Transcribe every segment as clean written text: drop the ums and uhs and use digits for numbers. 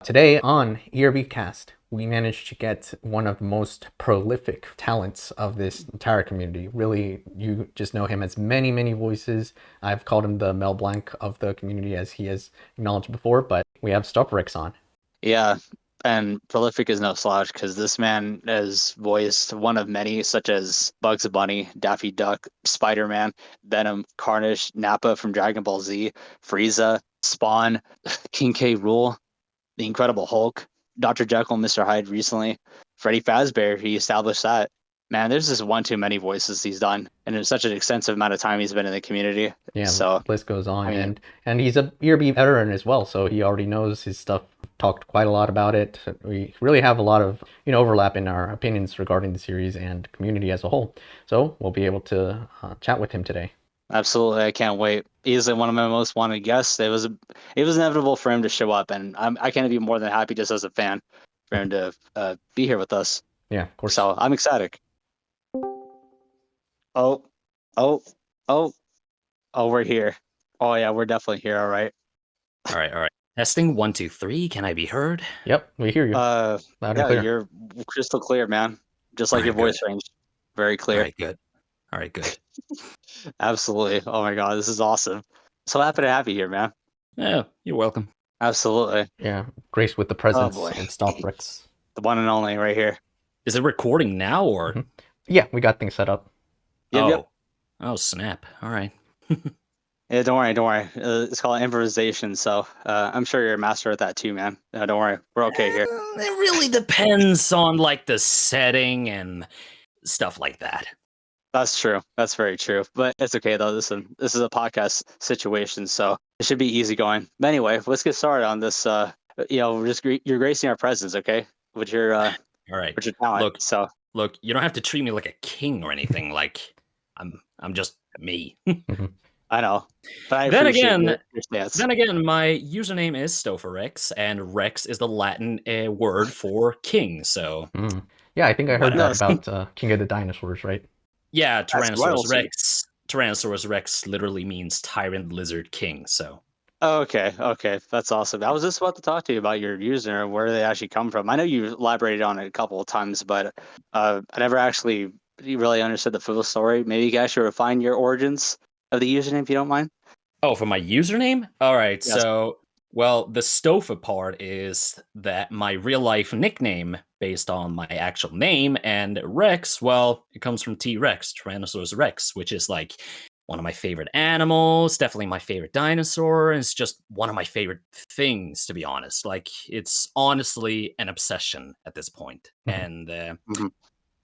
Today on ERBcast, we managed to get one of the most prolific talents of this entire community. Really, you just know him as many, many voices. I've called him the Mel Blanc of the community, as he has acknowledged before, but we have Stofferex on. Yeah, and prolific is no slouch because this man has voiced one of many, such as Bugs Bunny, Daffy Duck, Spider-Man, Venom, Carnage, Nappa from Dragon Ball Z, Frieza, Spawn, King K. Rool, the Incredible Hulk, Dr. Jekyll, and Mr. Hyde recently, Freddy Fazbear, he established that. Man, there's just one too many voices he's done, and in such an extensive amount of time he's been in the community. Yeah, So, the list goes on. I mean, And he's a ERB veteran as well, so he already knows his stuff. Talked quite a lot about it. We really have a lot of overlap in our opinions regarding the series and community as a whole. So we'll be able to chat with him today. absolutely, I can't wait. He's one of my most wanted guests. It was inevitable for him to show up, and I can't be more than happy just as a fan for him to be here with us. Yeah, of course. So I'm ecstatic. Oh, oh, oh, oh, we're here. Oh yeah, we're definitely here. All right. All right. Testing 1, 2, 3. Can I be heard? Yep, we hear you. Loud and Yeah, clear. you're crystal clear, man. Just like All your right, voice range, very clear. All right, good. Absolutely. Oh my God, this is awesome. So happy to have you here, man. Yeah, you're welcome. Absolutely. Yeah, graced with the presence boy. and Stofferex. The one and only right here. Is it recording now or? Mhm. Yeah, we got things set up. Yep. Oh, snap. All right. Yeah, don't worry. It's called improvisation, so I'm sure you're a master at that too, man. Don't worry, we're okay here. It really depends on like the setting and stuff like that. That's true. That's very true. But it's okay though. Listen, this is a podcast situation, so it should be easy going. But anyway, let's get started on this. You're gracing our presence, okay? With your All right. with your talent. Look, you don't have to treat me like a king or anything. Like I'm just me. I know. But I Then appreciate again, your stance. Then again, my username is Stofferex, and Rex is the Latin word for king. So Yeah, I think I heard What? that about King of the Dinosaurs, right? yeah, Tyrannosaurus royalty. Rex. Tyrannosaurus Rex literally means tyrant lizard king. So Oh, okay, that's awesome. I was just about to talk to you about your user and where they actually come from. I know you elaborated on it a couple of times, but I never actually really understood the full story. Maybe you guys should refine your origins of the username if you don't mind. oh, for my username? All right. Yes. So well, the Stofa part is that my real life nickname based on my actual name, and Rex, well, it comes from T-Rex, Tyrannosaurus Rex, which is like one of my favorite animals, definitely my favorite dinosaur. And it's just one of my favorite things, to be honest. Like, it's honestly an obsession at this point. And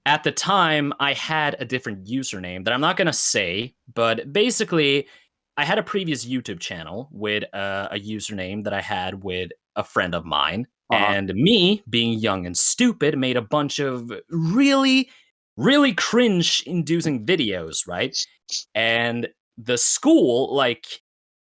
at the time, I had a different username that I'm not going to say, but basically, I had a previous YouTube channel with a username that I had with a friend of mine. And me, being young and stupid, made a bunch of really, really cringe-inducing videos, right? And the school, like,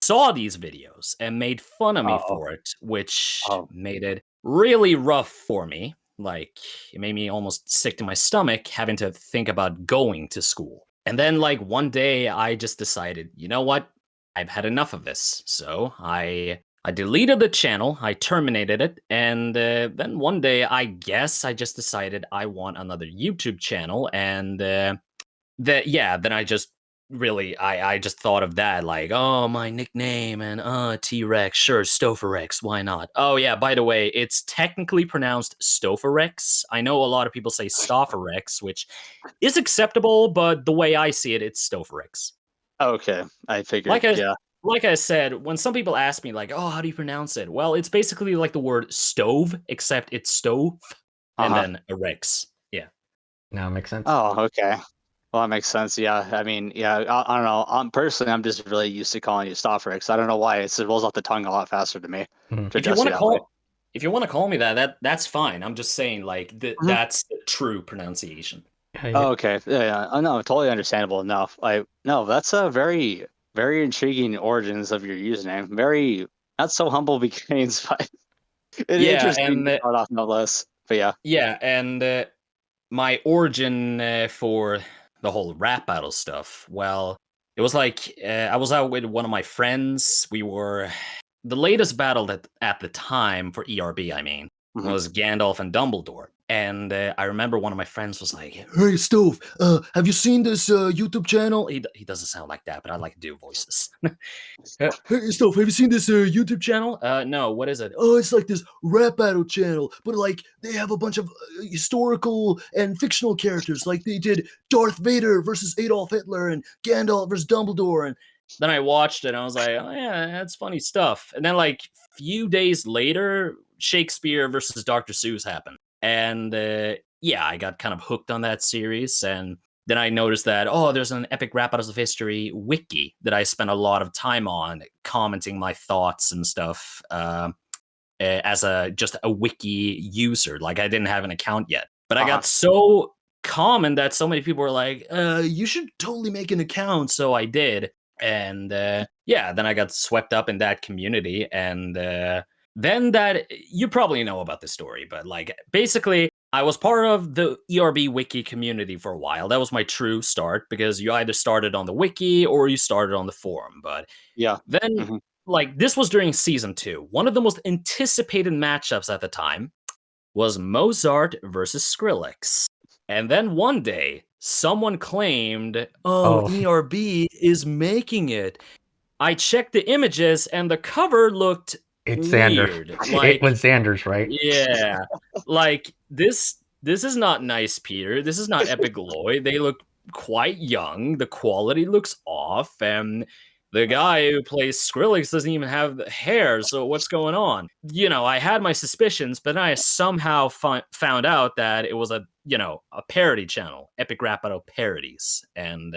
saw these videos and made fun of me for it, which made it really rough for me. Like, it made me almost sick to my stomach having to think about going to school. And then, like, one day I just decided, you know what? I've had enough of this. So I deleted the channel, I terminated it, and then one day I guess I just decided I want another YouTube channel, and then I just really I just thought of that, like, oh, my nickname and T-Rex, sure, Stofferex, why not? Oh yeah, by the way, it's technically pronounced Stofferex. I know a lot of people say Stofferex, which is acceptable, but the way I see it, it's Stofferex. Okay, I figured. Like I said, when some people ask me, like, oh, how do you pronounce it? Well, it's basically like the word stove, except it's stove and then a Rex. Yeah. Now it makes sense. Oh, okay. Well, that makes sense. Yeah, I mean, yeah, I don't know. Personally, I'm just really used to calling you Stofferex. I don't know why. It rolls off the tongue a lot faster to me. If you want to call me that's fine. I'm just saying, like, that's the true pronunciation. Oh, okay. Yeah. Oh, no, totally understandable enough. No, that's a very, very intriguing origins of your username. Very, not so humble beginnings, but interesting to start off no less. But yeah. Yeah, and my origin for the whole rap battle stuff, well, it was like I was out with one of my friends. We were the latest battle that at the time for ERB, I mean, was Gandalf and Dumbledore. And I remember one of my friends was like, "Hey, Stove, have you seen this YouTube channel?" He doesn't sound like that, but I like to do voices. Hey, Stove, have you seen this YouTube channel? No, what is it? Oh, it's like this rap battle channel, but like they have a bunch of historical and fictional characters. Like they did Darth Vader versus Adolf Hitler and Gandalf versus Dumbledore. And then I watched it and I was like, oh yeah, that's funny stuff. And then like few days later, Shakespeare versus Dr. Seuss happened. And yeah, I got kind of hooked on that series. And then I noticed that, oh, there's an Epic Rap Battles of History wiki that I spent a lot of time on, commenting my thoughts and stuff as just a wiki user. Like I didn't have an account yet. But I got so common that so many people were like, you should totally make an account. So I did. And yeah, then I got swept up in that community. And then that, you probably know about this story, but like basically I was part of the ERB wiki community for a while. That was my true start because you either started on the wiki or you started on the forum. But yeah, then like this was during season 2. One of the most anticipated matchups at the time was Mozart versus Skrillex. And then one day someone claimed, oh, ERB is making it. I checked the images and the cover looked It's weird. Xander. Like, It was Xander's, right? yeah. Like this is not nice, Peter. This is not Epic Lloyd. They look quite young. The quality looks off, and the guy who plays Skrillex doesn't even have the hair. So what's going on? You know, I had my suspicions, but I somehow found out that it was a parody channel, Epic Rap Battle Parodies, and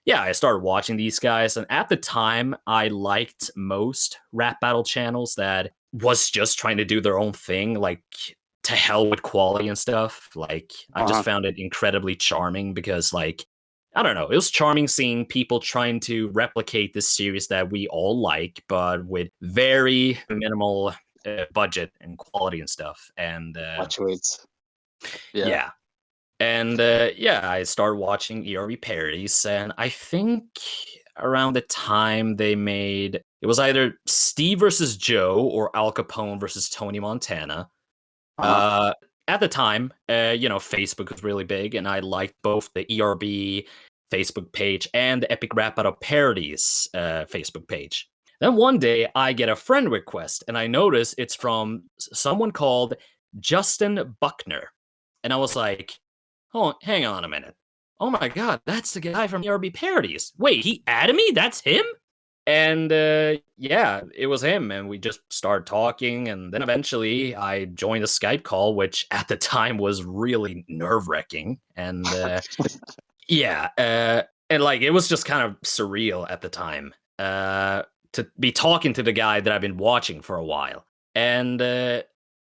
yeah, I started watching these guys, and at the time, I liked most rap battle channels that was just trying to do their own thing, like to hell with quality and stuff. Like, I just found it incredibly charming because, like, I don't know, it was charming seeing people trying to replicate this series that we all like, but with very minimal budget and quality and stuff. And yeah. And yeah, I started watching ERB parodies, and I think around the time they made it was either Steve versus Joe or Al Capone versus Tony Montana. At the time, Facebook was really big, and I liked both the ERB Facebook page and the Epic Rap Battle Parodies Facebook page. Then one day, I get a friend request, and I notice it's from someone called Justin Buckner, and I was like, oh, hang on a minute. Oh my god, that's the guy from ERB Parodies. Wait, he added me? That's him? And yeah, it was him. And we just started talking. And then eventually I joined a Skype call, which at the time was really nerve-wracking. And yeah, and like it was just kind of surreal at the time to be talking to the guy that I've been watching for a while. And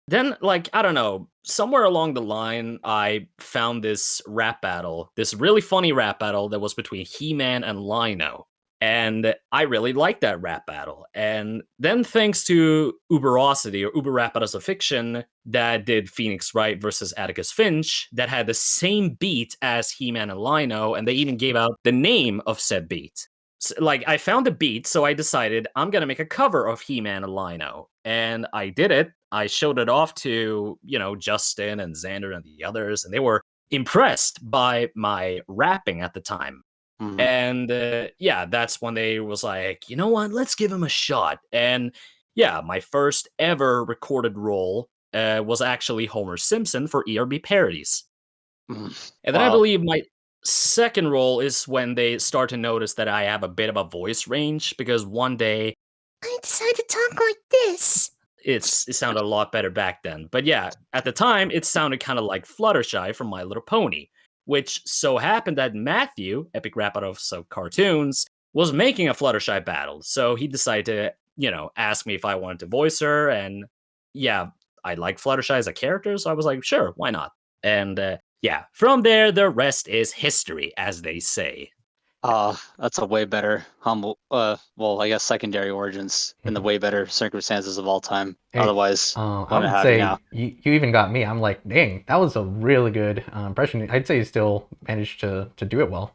then, like, I don't know, somewhere along the line, I found this rap battle, this really funny rap battle that was between He-Man and Lino. And I really liked that rap battle. And then thanks to Uberosity or Uber Rap Battles of Fiction that did Phoenix Wright versus Atticus Finch that had the same beat as He-Man and Lino, and they even gave out the name of said beat. So, like, I found the beat, so I decided I'm going to make a cover of He-Man and Lino. And I did it. I showed it off to, Justin and Xander and the others, and they were impressed by my rapping at the time. And yeah, that's when they was like, you know what, let's give him a shot. And yeah, my first ever recorded role was actually Homer Simpson for ERB Parodies. And then I believe my second role is when they start to notice that I have a bit of a voice range, because one day I decided to talk like this. It sounded a lot better back then. But yeah, at the time, it sounded kind of like Fluttershy from My Little Pony, which so happened that Matthew, Epic Rap Out of Cartoons, was making a Fluttershy battle. So he decided to, ask me if I wanted to voice her. And yeah, I like Fluttershy as a character, so I was like, sure, why not? And yeah, from there, the rest is history, as they say. That's a way better humble, I guess secondary origins in the way better circumstances of all time. Hey, Otherwise, I would say you even got me. I'm like, dang, that was a really good impression. I'd say you still managed to do it well.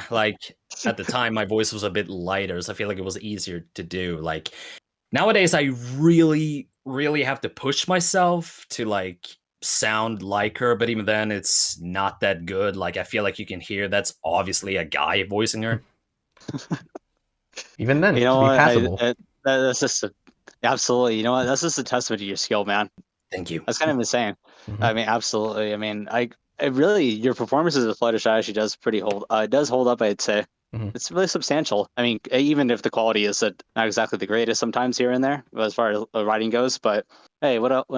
Like, at the time my voice was a bit lighter, so I feel like it was easier to do. Like nowadays, I really, really have to push myself to like sound like her, but even then, it's not that good. Like I feel like you can hear that's obviously a guy voicing her. Even then, You to know be what? passable. That's just absolutely. You know what? That's just a testament to your skill, man. Thank you. That's kind of insane. Mhm. I mean, absolutely. I mean, it really your performance as a Fluttershy actually does it does hold up, I'd say. Mhm. It's really substantial. I mean, even if the quality is not exactly the greatest sometimes here and there as far as writing goes, but hey, what do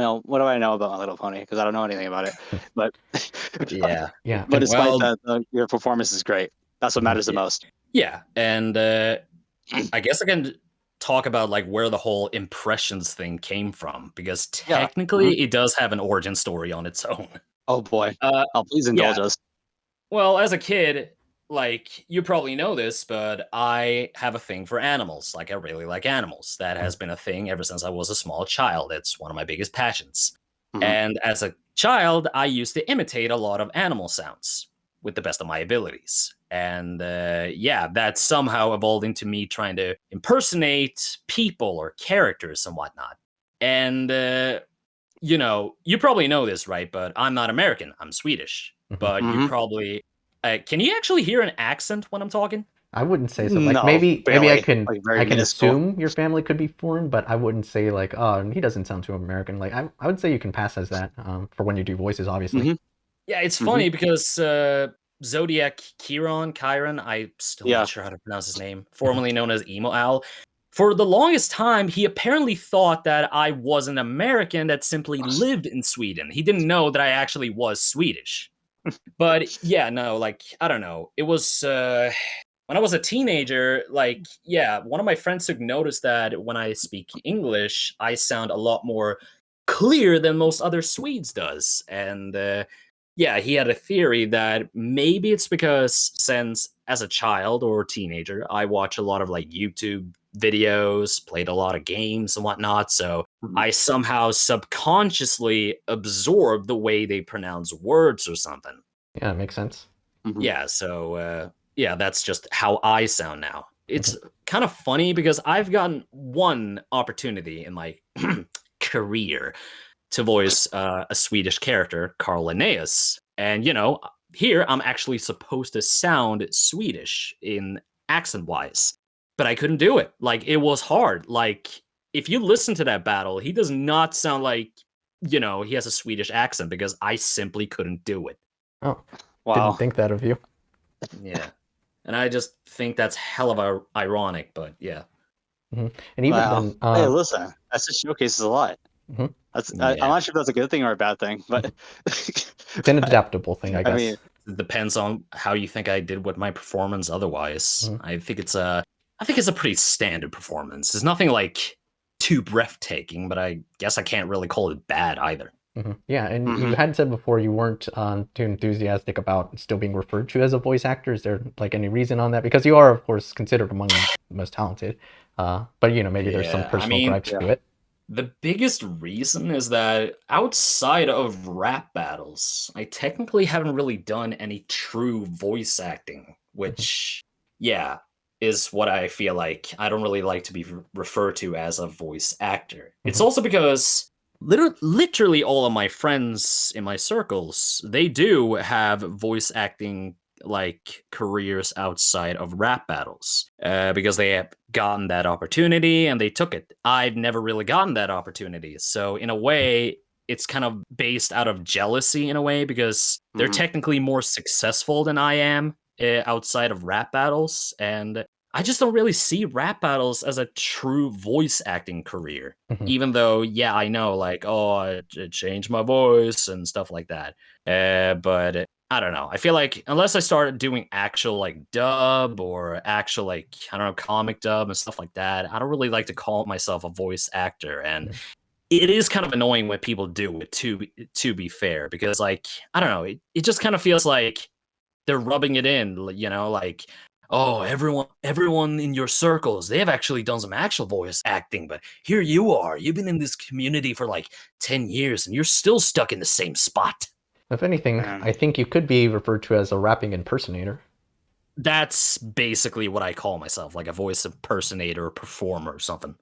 I know about My Little Pony? Because I don't know anything about it. But Yeah. Yeah. but And, despite well, that, your performance is great. That's what Mhm. matters the most. Yeah, and I guess I can talk about like where the whole impressions thing came from, because Yeah. technically it does have an origin story on its own. Oh boy. Uh, Oh, please indulge yeah. us. Well, as a kid, like you probably know this, but I have a thing for animals. Like I really like animals. That has been a thing ever since I was a small child. It's one of my biggest passions. Mhm. And as a child, I used to imitate a lot of animal sounds with the best of my abilities. And yeah, that somehow evolved into me trying to impersonate people or characters and whatnot. And, you know, you probably know this, right? But I'm not American, I'm Swedish. Mhm. But you Mhm. probably. Can you actually hear an accent when I'm talking? I wouldn't say so. Like No, maybe I barely. can Like very I can minuscule. assume your family could be foreign, but I wouldn't say like, oh, he doesn't sound too American. Like I would say you can pass as that for when you do voices, obviously. Mhm. Yeah, it's Mhm. funny because Zodiac Chiron, I'm still Yeah. not sure how to pronounce his name, formerly known as Emo Owl. For the longest time, he apparently thought that I was an American that simply lived in Sweden. He didn't know that I actually was Swedish. But yeah, no, like, I don't know. It was when I was a teenager, like, yeah, one of my friends took notice that when I speak English, I sound a lot more clear than most other Swedes does. And yeah, he had a theory that maybe it's because since as a child or teenager, I watch a lot of like YouTube videos, played a lot of games and whatnot. So Mhm. I somehow subconsciously absorb the way they pronounce words or something. Yeah, it makes sense. Mhm. Yeah, so yeah, that's just how I sound now. It's kind of funny because I've gotten one opportunity in my career to voice a Swedish character, Carl Linnaeus. And, you know, here I'm actually supposed to sound Swedish in accent wise, but I couldn't do it. Like, it was hard. Like, if you listen to that battle, he does not sound like, you know, he has a Swedish accent because I simply couldn't do it. Oh, Wow. didn't think that of you. Yeah. And I just think that's hell of ironic, but yeah. And even Wow. then, Hey, listen, that just showcases a lot. Mhm. I'm Yeah. not sure if that's a good thing or a bad thing, but it's an adaptable thing, I guess. I mean, It depends on how you think I did with my performance otherwise. Mhm. I think it's a pretty standard performance. It's nothing like too breathtaking, but I guess I can't really call it bad either. Yeah, and you Mhm. had said before you weren't too enthusiastic about still being referred to as a voice actor. Is there like any reason on that? Because you are, of course, considered among the most talented. But you know, maybe there's some Yeah, I personal mean, gripes to it. the biggest reason is that outside of rap battles, I technically haven't really done any true voice acting, which, yeah, is what I feel like. I don't really like to be referred to as a voice actor. It's Mhm. also because literally all of my friends in my circles, they do have voice acting like careers outside of rap battles because they have gotten that opportunity and they took it. I've never really gotten that opportunity. So in a way, it's kind of based out of jealousy in a way because they're Mhm. technically more successful than I am outside of rap battles. And I just don't really see rap battles as a true voice acting career. Mhm. Even though, yeah, I know, like, oh, I changed my voice and stuff like that. But I don't know. I feel like unless I started doing actual like dub or actual like I don't know comic dub and stuff like that, I don't really like to call myself a voice actor. And it is kind of annoying when people do it. To be fair, because like I don't know, it just kind of feels like they're rubbing it in. You know, like oh everyone in your circles they have actually done some actual voice acting, but here you are. You've been in this community for like 10 years and you're still stuck in the same spot. If anything, Man. I think you could be referred to as a rapping impersonator. That's basically what I call myself, like a voice impersonator or performer or something.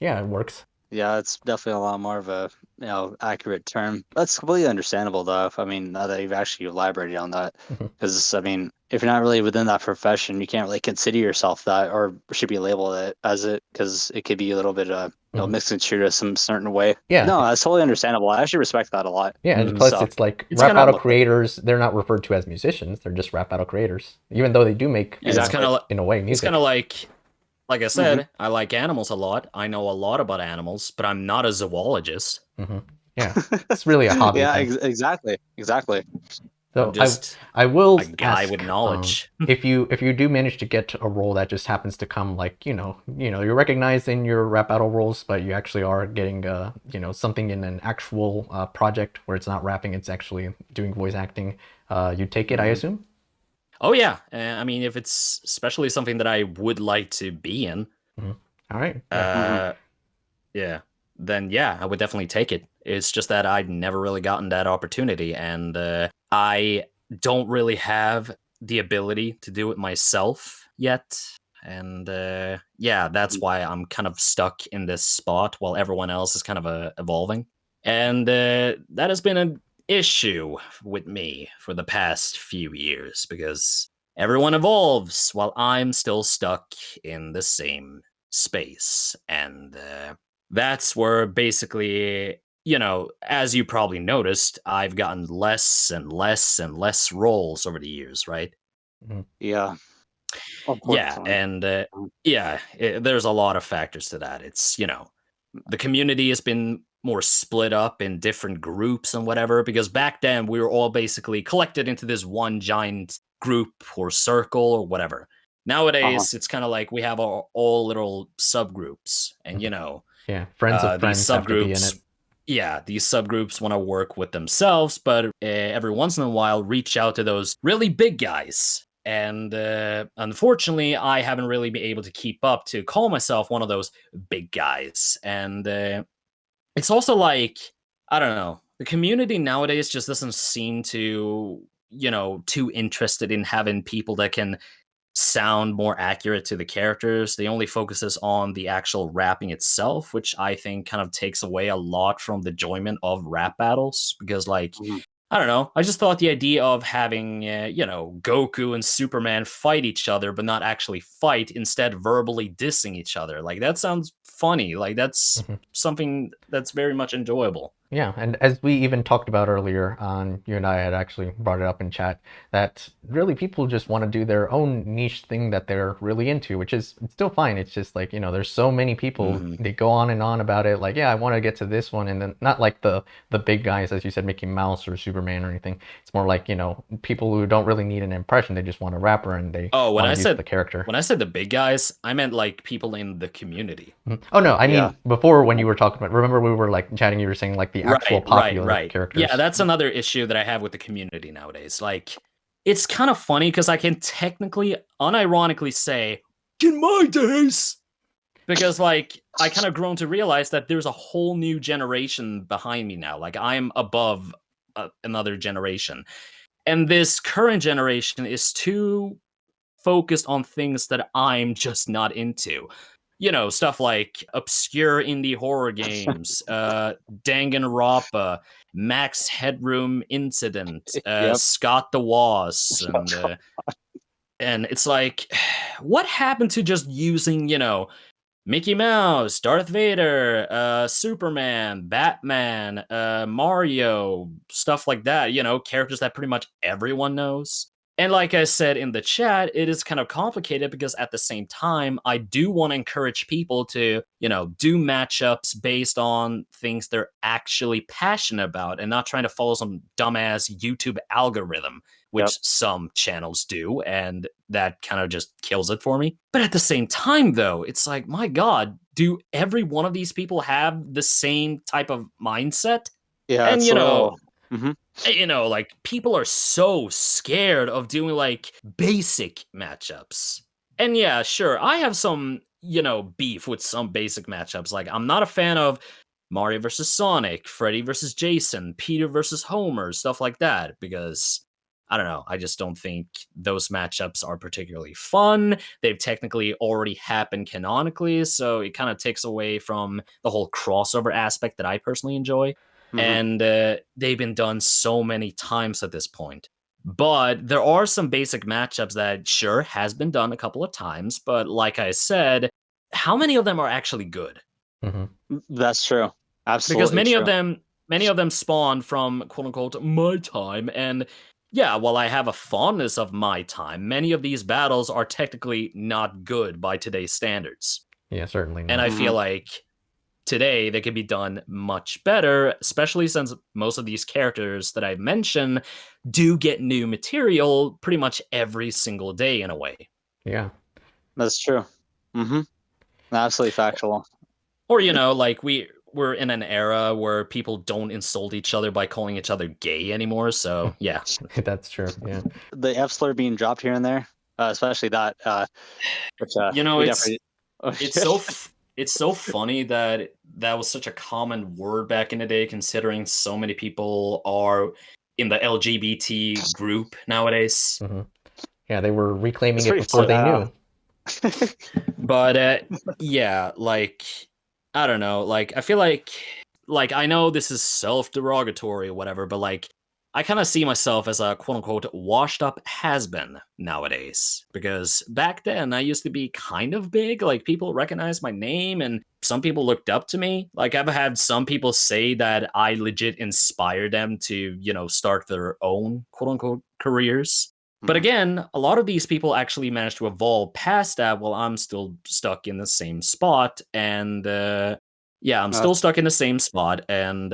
Yeah, it works. Yeah, it's definitely a lot more of a accurate term. That's completely understandable, though. I mean, now that you've actually elaborated on that, because I mean, if you're not really within that profession, you can't really consider yourself that, or should be labeled it as it, because it could be a little bit misconstrued as some certain way. Yeah. No, that's totally understandable. I actually respect that a lot. Yeah, and plus So, it's like it's rap kinda battle like- creators, they're not referred to as musicians, they're just rap battle creators. Even though they do make, It's kind of in a way, it's music. kind of like I said, I like animals a lot. I know a lot about animals, but I'm not a zoologist. Yeah, it's really a hobby yeah, thing. exactly. So I'm just I will a guy ask, with knowledge. if you do manage to get a role that just happens to come, like, you're recognized in your rap battle roles, but you actually are getting something in an actual project where it's not rapping, it's actually doing voice acting, you take it, I assume? Oh yeah, I mean, if it's especially something that I would like to be in, All right. yeah, then yeah, I would definitely take it. It's just that I'd never really gotten that opportunity, and I don't really have the ability to do it myself yet. And yeah, that's why I'm kind of stuck in this spot while everyone else is kind of evolving. And that has been an issue with me for the past few years because everyone evolves while I'm still stuck in the same space. And that's where basically, as you probably noticed, I've gotten less and less and less roles over the years, right? Yeah. Yeah, and there's a lot of factors to that. It's, the community has been more split up in different groups and whatever, because back then we were all basically collected into this one giant group or circle or whatever. Nowadays, it's kind of like we have our all little subgroups, and Yeah, friends of friends these have to be in it. subgroups. Yeah, these subgroups want to work with themselves, but every once in a while reach out to those really big guys. And unfortunately, I haven't really been able to keep up to call myself one of those big guys. And it's also like, I don't know, the community nowadays just doesn't seem to, too interested in having people that can sound more accurate to the characters. They only focuses on the actual rapping itself, which I think kind of takes away a lot from the enjoyment of rap battles. Because, like, I don't know, I just thought the idea of having, Goku and Superman fight each other, but not actually fight, instead verbally dissing each other. Like, that sounds funny. Like, that's something that's very much enjoyable. Yeah, and as we even talked about earlier, you and I had actually brought it up in chat, that really people just want to do their own niche thing that they're really into, which is still fine. It's just like, there's so many people, they go on and on about it, like, yeah, I want to get to this one, and then not like the big guys, as you said, Mickey Mouse or Superman or anything. It's more like, people who don't really need an impression, they just want a rapper and they want to use the character. When I said the big guys, I meant like people in the community. Oh no, I mean, before when you were talking about, remember we were like chatting, you were saying like the actual popular characters. Yeah, that's another issue that I have with the community nowadays. Like, it's kind of funny because I can technically, unironically say, in my days, because like I kind of grown to realize that there's a whole new generation behind me now. Like, I'm above another generation, and this current generation is too focused on things that I'm just not into. Stuff like obscure indie horror games, Danganronpa, Max Headroom Incident, Scott the Woz, and it's like, what happened to just using, Mickey Mouse, Darth Vader, Superman, Batman, Mario, stuff like that, characters that pretty much everyone knows. And like I said in the chat, it is kind of complicated because at the same time, I do want to encourage people to, do matchups based on things they're actually passionate about and not trying to follow some dumbass YouTube algorithm, which some channels do. And that kind of just kills it for me. But at the same time, though, it's like, my God, do every one of these people have the same type of mindset? Yeah, and like, people are so scared of doing like basic matchups. And yeah, sure, I have some, beef with some basic matchups. Like, I'm not a fan of Mario versus Sonic, Freddy versus Jason, Peter versus Homer, stuff like that, because I don't know. I just don't think those matchups are particularly fun. They've technically already happened canonically, so it kind of takes away from the whole crossover aspect that I personally enjoy. And they've been done so many times at this point. But there are some basic matchups that sure has been done a couple of times, but like I said, how many of them are actually good? That's true. Absolutely. Because true. many of them spawn from quote unquote my time. And yeah, while I have a fondness of my time, many of these battles are technically not good by today's standards. Yeah, certainly not. And I feel like today they could be done much better, especially since most of these characters that I've mentioned do get new material pretty much every single day in a way. Yeah. That's true. Absolutely factual. Or, you know, like we're in an era where people don't insult each other by calling each other gay anymore, so yeah. That's true, yeah. The F slur being dropped here and there, especially that, which, you know, it's definitely... it's so funny that that was such a common word back in the day, considering so many people are in the LGBT group nowadays. Yeah, they were reclaiming it before they knew. But yeah, like, I don't know, like, I feel like I know this is self-derogatory or whatever, but like, I kind of see myself as a quote-unquote washed-up has-been nowadays. Because back then, I used to be kind of big. Like, people recognized my name, and some people looked up to me. Like, I've had some people say that I legit inspired them to, you know, start their own quote-unquote careers. But again, a lot of these people actually managed to evolve past that while I'm still stuck in the same spot. And yeah, I'm still stuck in the same spot. And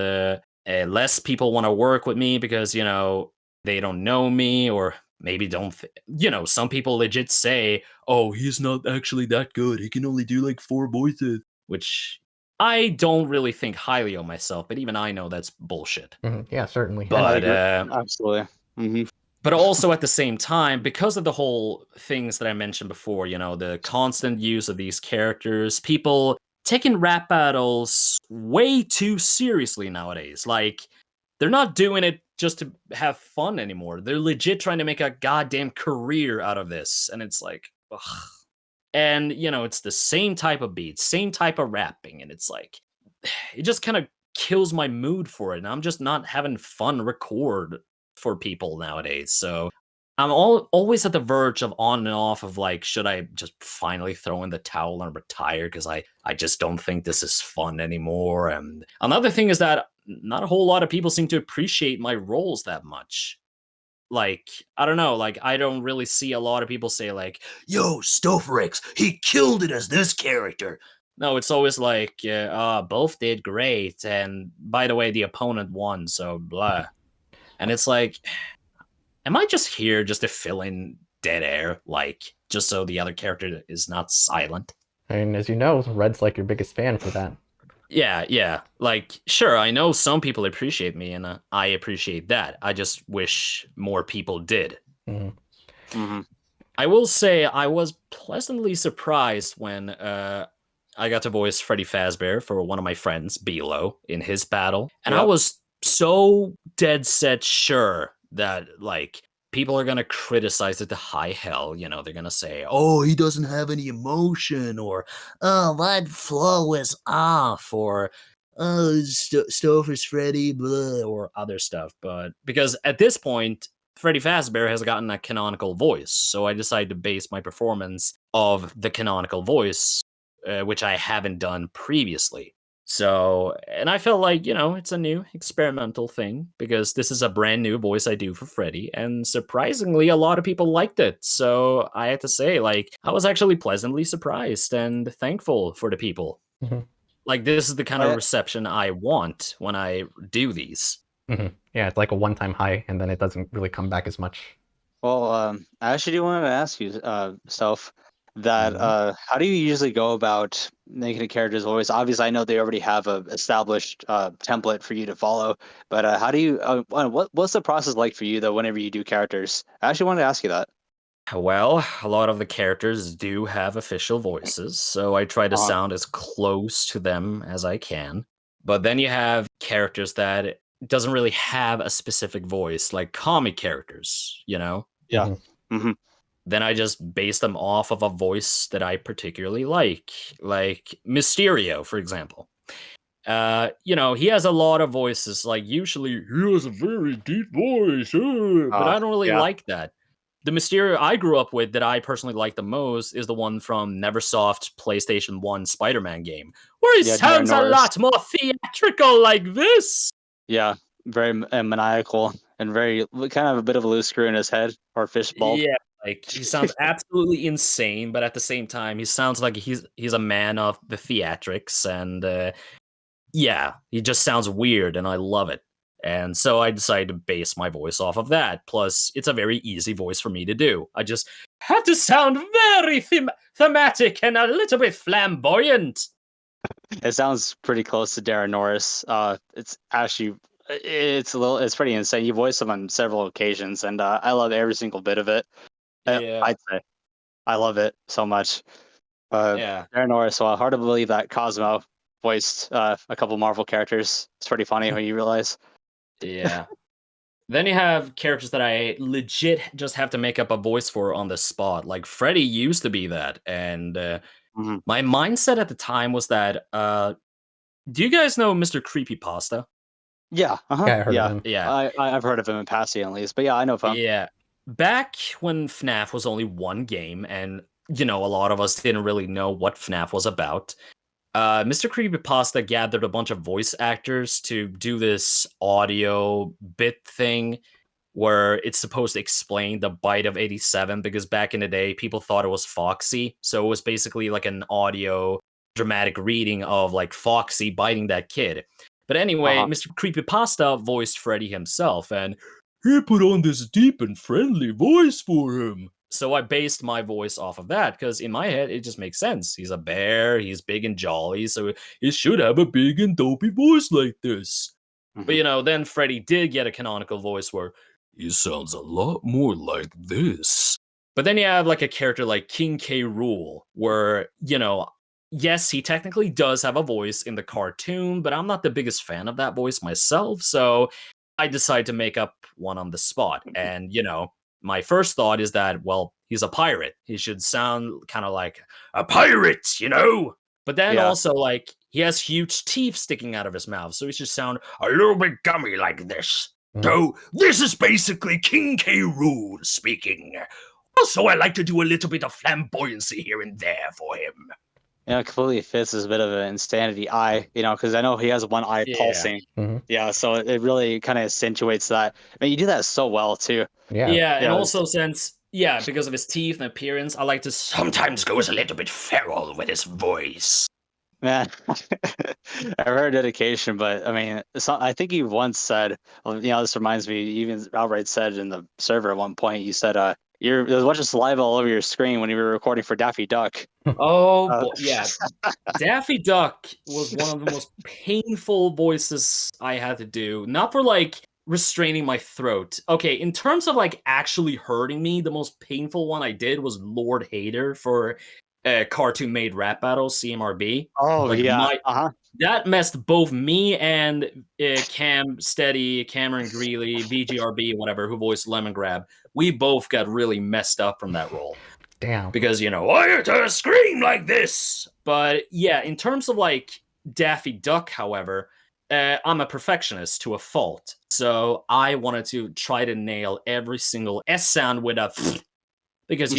less people want to work with me because, you know, they don't know me or maybe don't, you know, some people legit say, oh, he's not actually that good. He can only do like 4 voices, which I don't really think highly of myself, but even I know that's bullshit. Yeah, certainly. But absolutely. But also at the same time, because of the whole things that I mentioned before, you know, the constant use of these characters, people taking rap battles way too seriously nowadays. Like, they're not doing it just to have fun anymore. They're legit trying to make a goddamn career out of this. And it's like, ugh. And, you know, it's the same type of beats, same type of rapping. And it's like, it just kind of kills my mood for it. And I'm just not having fun record for people nowadays. So I'm always at the verge of on and off of like, should I just finally throw in the towel and retire? Because I just don't think this is fun anymore. And another thing is that not a whole lot of people seem to appreciate my roles that much. Like, I don't know, like, I don't really see a lot of people say like, yo, Stofferex, he killed it as this character. No, it's always like, both did great. And by the way, the opponent won, so blah. And it's like, am I just here just to fill in dead air, like, just so the other character is not silent? And as you know, Red's like your biggest fan for that. Yeah. Like, sure, I know some people appreciate me, and I appreciate that. I just wish more people did. I will say I was pleasantly surprised when I got to voice Freddy Fazbear for one of my friends, Bilo, in his battle. And I was so dead set sure that, like, people are going to criticize it to high hell. You know, they're going to say, oh, he doesn't have any emotion, or, oh, that flow is off, or, oh, Stouffer's Freddy, blah, or other stuff. But because at this point, Freddy Fazbear has gotten a canonical voice, so I decided to base my performance of the canonical voice, which I haven't done previously. So, and I felt like, you know, it's a new experimental thing because this is a brand new voice I do for Freddy, and surprisingly, a lot of people liked it. So I have to say, like, I was actually pleasantly surprised and thankful for the people. Like, this is the kind of reception I want when I do these. Yeah, it's like a one-time high, and then it doesn't really come back as much. Well, I actually do want to ask you, Stoph, that how do you usually go about making a character's voice? Obviously, I know they already have a established template for you to follow, but how do you? What's the process like for you though? Whenever you do characters, I actually wanted to ask you that. Well, a lot of the characters do have official voices, so I try to sound as close to them as I can. But then you have characters that doesn't really have a specific voice like comic characters, you know? Yeah. Mhm. hmm Then I just base them off of a voice that I particularly like Mysterio, for example. You know, he has a lot of voices. Like, usually he has a very deep voice, but I don't really yeah. like that. The Mysterio I grew up with that I personally like the most is the one from Neversoft PlayStation 1 Spider-Man game, where he Yeah, sounds a Darren lot more theatrical like this. Yeah, very maniacal and very kind of a bit of a loose screw in his head or fishbowl. Yeah, like he sounds absolutely insane, but at the same time, he sounds like he's a man of the theatrics, and yeah, he just sounds weird, and I love it. And so I decided to base my voice off of that. Plus, it's a very easy voice for me to do. I just have to sound very thematic and a little bit flamboyant. It sounds pretty close to Darren Norris. It's actually it's pretty insane. You voiced him on several occasions, and I love every single bit of it. Yeah. I'd say I love it so much. Yeah. Darren Norris. Well, hard to believe that Cosmo voiced a couple Marvel characters. It's pretty funny when you realize. Yeah. Then you have characters that I legit just have to make up a voice for on the spot. Like Freddy used to be that, and Mhm. my mindset at the time was that. Do you guys know Mr. Creepypasta? Yeah. Uh-huh. Yeah, I heard Yeah. of him. Yeah, I've heard of him in passing at least, but yeah, I know of him. yeah. Back when FNAF was only one game, and you know, a lot of us didn't really know what FNAF was about. Mr. Creepypasta gathered a bunch of voice actors to do this audio bit thing where it's supposed to explain the bite of 87 because back in the day people thought it was Foxy. So it was basically like an audio dramatic reading of like Foxy biting that kid. But anyway, Uh-huh. Mr. Creepypasta voiced Freddy himself, and he put on this deep and friendly voice for him. So I based my voice off of that because in my head it just makes sense. He's a bear, he's big and jolly, so he should have a big and dopey voice like this. But Mhm. you know, then Freddy did get a canonical voice where he sounds a lot more like this. But then you have like a character like King K. Rool, where, you know, yes, he technically does have a voice in the cartoon, but I'm not the biggest fan of that voice myself, so I decided to make up one on the spot. And, you know, my first thought is that, well, he's a pirate. He should sound kind of like a pirate, you know? But then Yeah. also, like, he has huge teeth sticking out of his mouth, so he should sound a little bit gummy like this. Mhm. So, this is basically King K. Rool speaking. Also, I like to do a little bit of flamboyancy here and there for him. It completely fits as a bit of an insanity eye, because I know he has one eye Yeah. pulsing. Mhm. Yeah, so it really kind of accentuates that. I mean, you do that so well too. Yeah. Yeah, and Yeah, also since, yeah, because of his teeth and appearance, I like to sometimes go a little bit feral with his voice. Man, I've heard dedication, but I mean, I think you once said, this reminds me, you even outright said in the server at one point, you said, there's a bunch of saliva all over your screen when you were recording for Daffy Duck. Oh, Uh, yeah. Daffy Duck was one of the most painful voices I had to do. Not for like restraining my throat. Okay, in terms of like actually hurting me, the most painful one I did was Lord Hater for cartoon made rap battle CMRB. Oh, Like yeah. Uh-huh. that messed both me and Cam Steady, Cameron Greeley, VGRB, whatever, who voiced Lemon Grab. We both got really messed up from that role. Damn. Because, I had to scream like this. But yeah, in terms of like Daffy Duck, however, I'm a perfectionist to a fault. So I wanted to try to nail every single S sound with a because,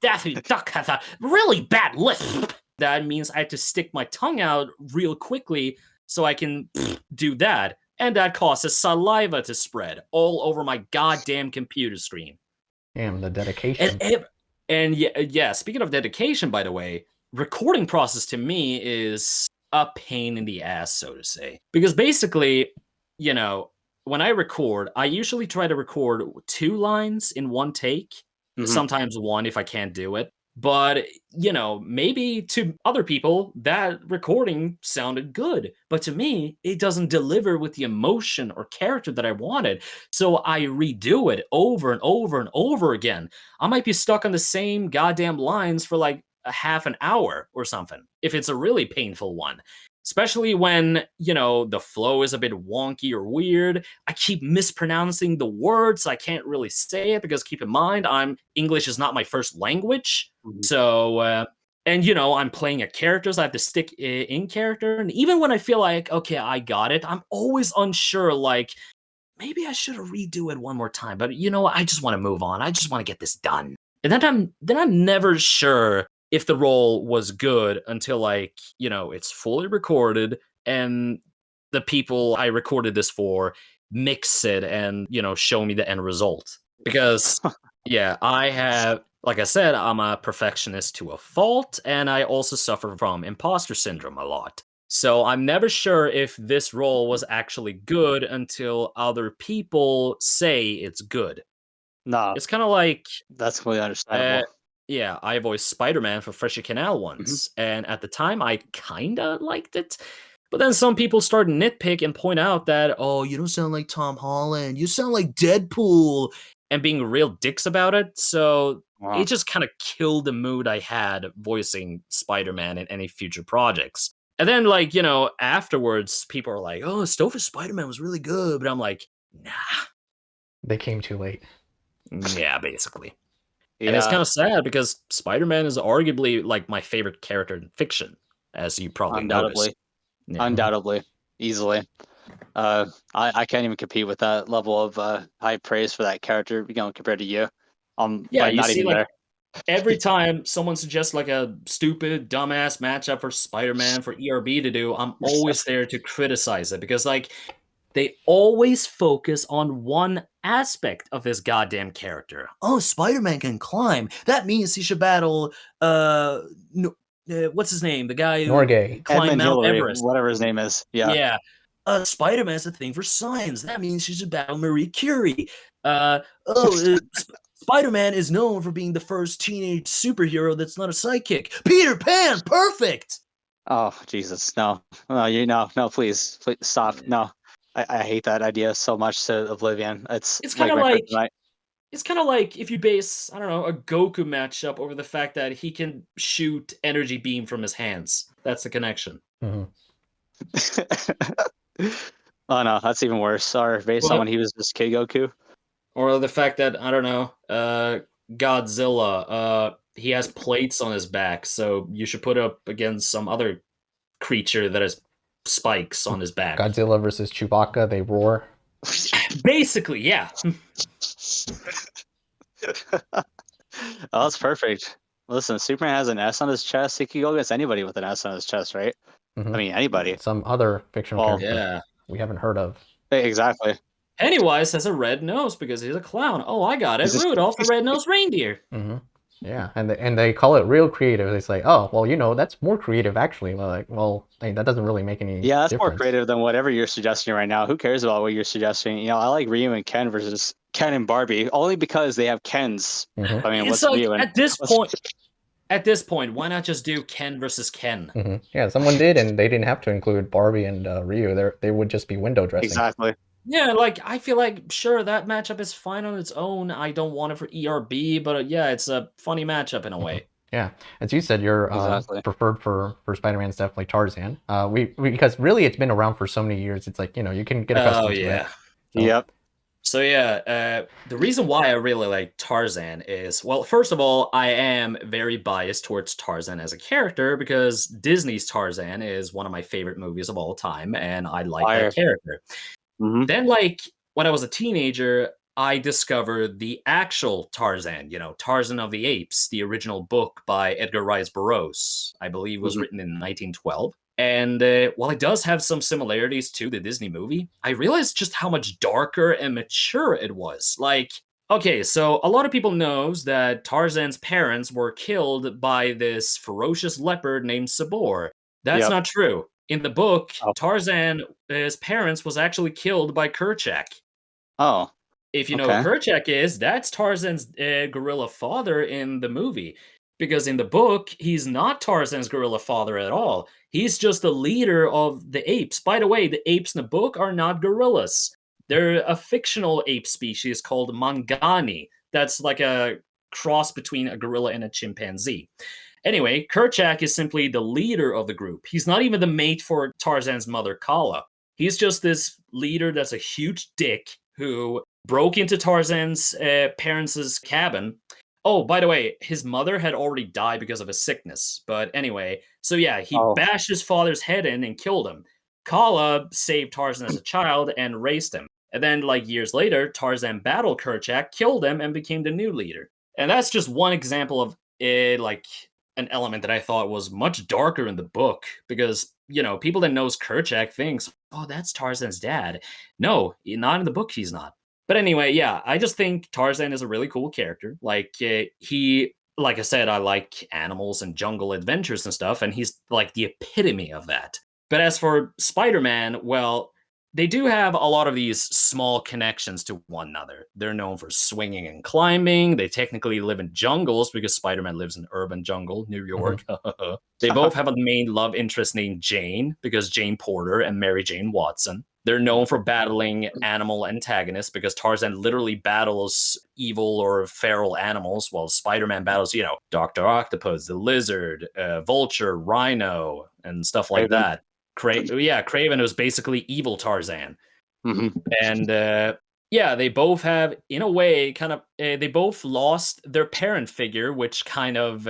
Daffy Duck has a really bad lisp. That means I have to stick my tongue out real quickly so I can do that. And that causes saliva to spread all over my goddamn computer screen. Damn, the dedication. And yeah, speaking of dedication, by the way, recording process to me is a pain in the ass, so to say. Because basically, when I record, I usually try to record 2 lines in one take. Mhm. Sometimes 1 if I can't do it. But, maybe to other people, that recording sounded good. But to me, it doesn't deliver with the emotion or character that I wanted. So I redo it over and over and over again. I might be stuck on the same goddamn lines for like a half an hour or something, if it's a really painful one. Especially when, the flow is a bit wonky or weird. I keep mispronouncing the words. I can't really say it because keep in mind, English is not my first language. Mhm. So, and I'm playing a character, so I have to stick in character. And even when I feel like, okay, I got it, I'm always unsure, like, maybe I should redo it one more time. But I just want to move on. I just want to get this done. And then I'm never sure if the role was good until it's fully recorded and the people I recorded this for mix it and show me the end result. Because yeah, like I said, I'm a perfectionist to a fault, and I also suffer from imposter syndrome a lot. So I'm never sure if this role was actually good until other people say it's good. No, It's kind of like that's completely uh, understandable. yeah, I voiced Spider-Man for Freshy Canal Mhm. once, and at the time I kinda liked it. But then some people started nitpick and point out that, oh, you don't sound like Tom Holland, you sound like Deadpool, and being real dicks about it. So Wow. it just kind of killed the mood I had voicing Spider-Man in any future projects. And then, afterwards, people are like, oh, Stofferex Spider-Man was really good. But I'm like, nah, They came too late. yeah, basically. And it's Yeah, kind of sad because Spider-Man is arguably like my favorite character in fiction, as you probably undoubtedly, noticed. Yeah. undoubtedly, easily. I can't even compete with that level of high praise for that character, compared to you. Yeah, Like you not see, even like there. every time someone suggests like a stupid, dumbass matchup for Spider-Man for ERB to do, I'm always there to criticize it because they always focus on one aspect of this goddamn character. Oh, Spider-Man can climb. That means he should battle no, what's his name? The guy who Norgay. climbed Edmund Mount Hillary, Everest. whatever his name is. Yeah. Yeah. Spider-Man's a thing for science. That means she should battle Marie Curie. Uh, Spider-Man is known for being the first teenage superhero that's not a sidekick. Peter Pan, perfect. Oh Jesus, no, no, no, please stop. No, I hate that idea so much to oblivion. It's It's kind like of my like kryptonite. It's kind of like if you base, I don't know, a Goku matchup over the fact that he can shoot energy beam from his hands. That's the connection. Mhm. Oh no, that's even worse. Or based on Well, when he was just Kid Goku. or the fact that, I don't know, Godzilla, he has plates on his back, so you should put up against some other creature that has spikes on his back. Godzilla versus Chewbacca, they roar. Basically, yeah. Oh, that's perfect. Listen, Superman has an S on his chest. He could go against anybody with an S on his chest, right? Mhm. I mean, anybody. Some other fictional Well, character Yeah. we haven't heard of. Exactly. Pennywise has a red nose because he's a clown. Oh, I got it. He's just- Rudolph the red-nosed reindeer. Hmm. Yeah, and they call it real creative. They say, oh, well, that's more creative actually. Well, that doesn't really make any Yeah, that's more difference. creative than whatever you're suggesting right now. Who cares about what you're suggesting? I like Ryu and Ken versus Ken and Barbie only because they have Kens. Mhm. I mean, It's what's like Ryu and at this point, why not just do Ken versus Ken? Hmm. Yeah, someone did, and they didn't have to include Barbie and Ryu. They would just be window dressing. Exactly. Yeah, I feel like sure that matchup is fine on its own. I don't want it for ERB, but yeah, it's a funny matchup in a way. Yeah, as you said, your Exactly. preferred for Spider-Man is definitely Tarzan. We because really it's been around for so many years. It's like you can get accustomed to it. So- Yep. So yeah, the reason why I really like Tarzan is, well, first of all, I am very biased towards Tarzan as a character because Disney's Tarzan is one of my favorite movies of all time, and I like Fire. that character. Mhm. Then, when I was a teenager, I discovered the actual Tarzan, Tarzan of the Apes, the original book by Edgar Rice Burroughs, I believe was Mhm. written in 1912. And while it does have some similarities to the Disney movie, I realized just how much darker and mature it was. Okay, so a lot of people knows that Tarzan's parents were killed by this ferocious leopard named Sabor. That's Yep. not true. In the book, Oh. Tarzan's parents was actually killed by Kerchak. Oh. If you know Okay. who Kerchak is, that's Tarzan's gorilla father in the movie. Because in the book, he's not Tarzan's gorilla father at all. He's just the leader of the apes. By the way, the apes in the book are not gorillas. They're a fictional ape species called Mangani. That's like a cross between a gorilla and a chimpanzee. Anyway, Kerchak is simply the leader of the group. He's not even the mate for Tarzan's mother, Kala. He's just this leader that's a huge dick who broke into Tarzan's parents' cabin. Oh, by the way, his mother had already died because of a sickness. But anyway, so yeah, he bashed his father's head in and killed him. Kala saved Tarzan as a child and raised him. And then, like years later, Tarzan battled Kerchak, killed him, and became the new leader. And that's just one example of like an element that I thought was much darker in the book because, you know, people that knows Kerchak thinks, oh, that's Tarzan's dad. No, not in the book, he's not. But anyway, yeah, I just think Tarzan is a really cool character. Like, like I said, I like animals and jungle adventures and stuff, and he's like the epitome of that. But as for Spider-Man, well, they do have a lot of these small connections to one another. They're known for swinging and climbing. They technically live in jungles because Spider-Man lives in urban jungle, New York. They both have a main love interest named Jane because Jane Porter and Mary Jane Watson. They're known for battling animal antagonists because Tarzan literally battles evil or feral animals while Spider-Man battles, you know, Dr. Octopus, the Lizard, Vulture, Rhino, and stuff like that. Kraven was basically evil Tarzan. And yeah, they both have, in a way, kind of, they both lost their parent figure, which kind of,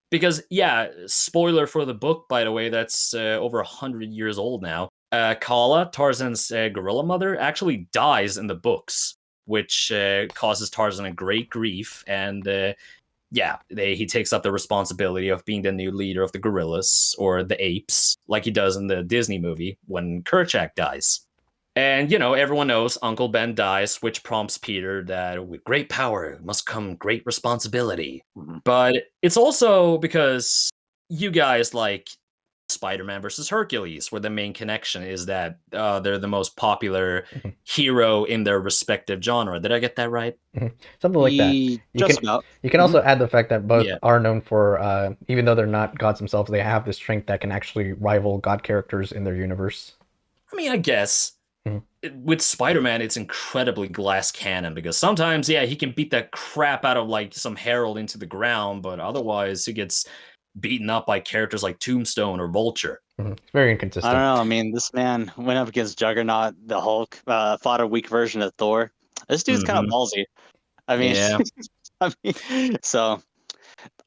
because, yeah, spoiler for the book, by the way, that's over 100 years old now. Kala, Tarzan's gorilla mother, actually dies in the books, which causes Tarzan a great grief. And yeah, he takes up the responsibility of being the new leader of the gorillas, or the apes, like he does in the Disney movie when Kerchak dies. And, you know, everyone knows Uncle Ben dies, which prompts Peter that with great power must come great responsibility. But it's also because you guys like Spider-Man versus Hercules, where the main connection is that they're the most popular hero in their respective genre. Did I get that right? Something like that. You can also add the fact that both are known for, even though they're not gods themselves, they have this strength that can actually rival god characters in their universe. I mean, I guess. With Spider-Man, it's incredibly glass cannon because sometimes, yeah, he can beat the crap out of like some herald into the ground, but otherwise he gets beaten up by characters like Tombstone or Vulture. It's very inconsistent. I don't know. I mean, this man went up against Juggernaut, the Hulk, fought a weak version of Thor. This dude's kind of ballsy. I mean, so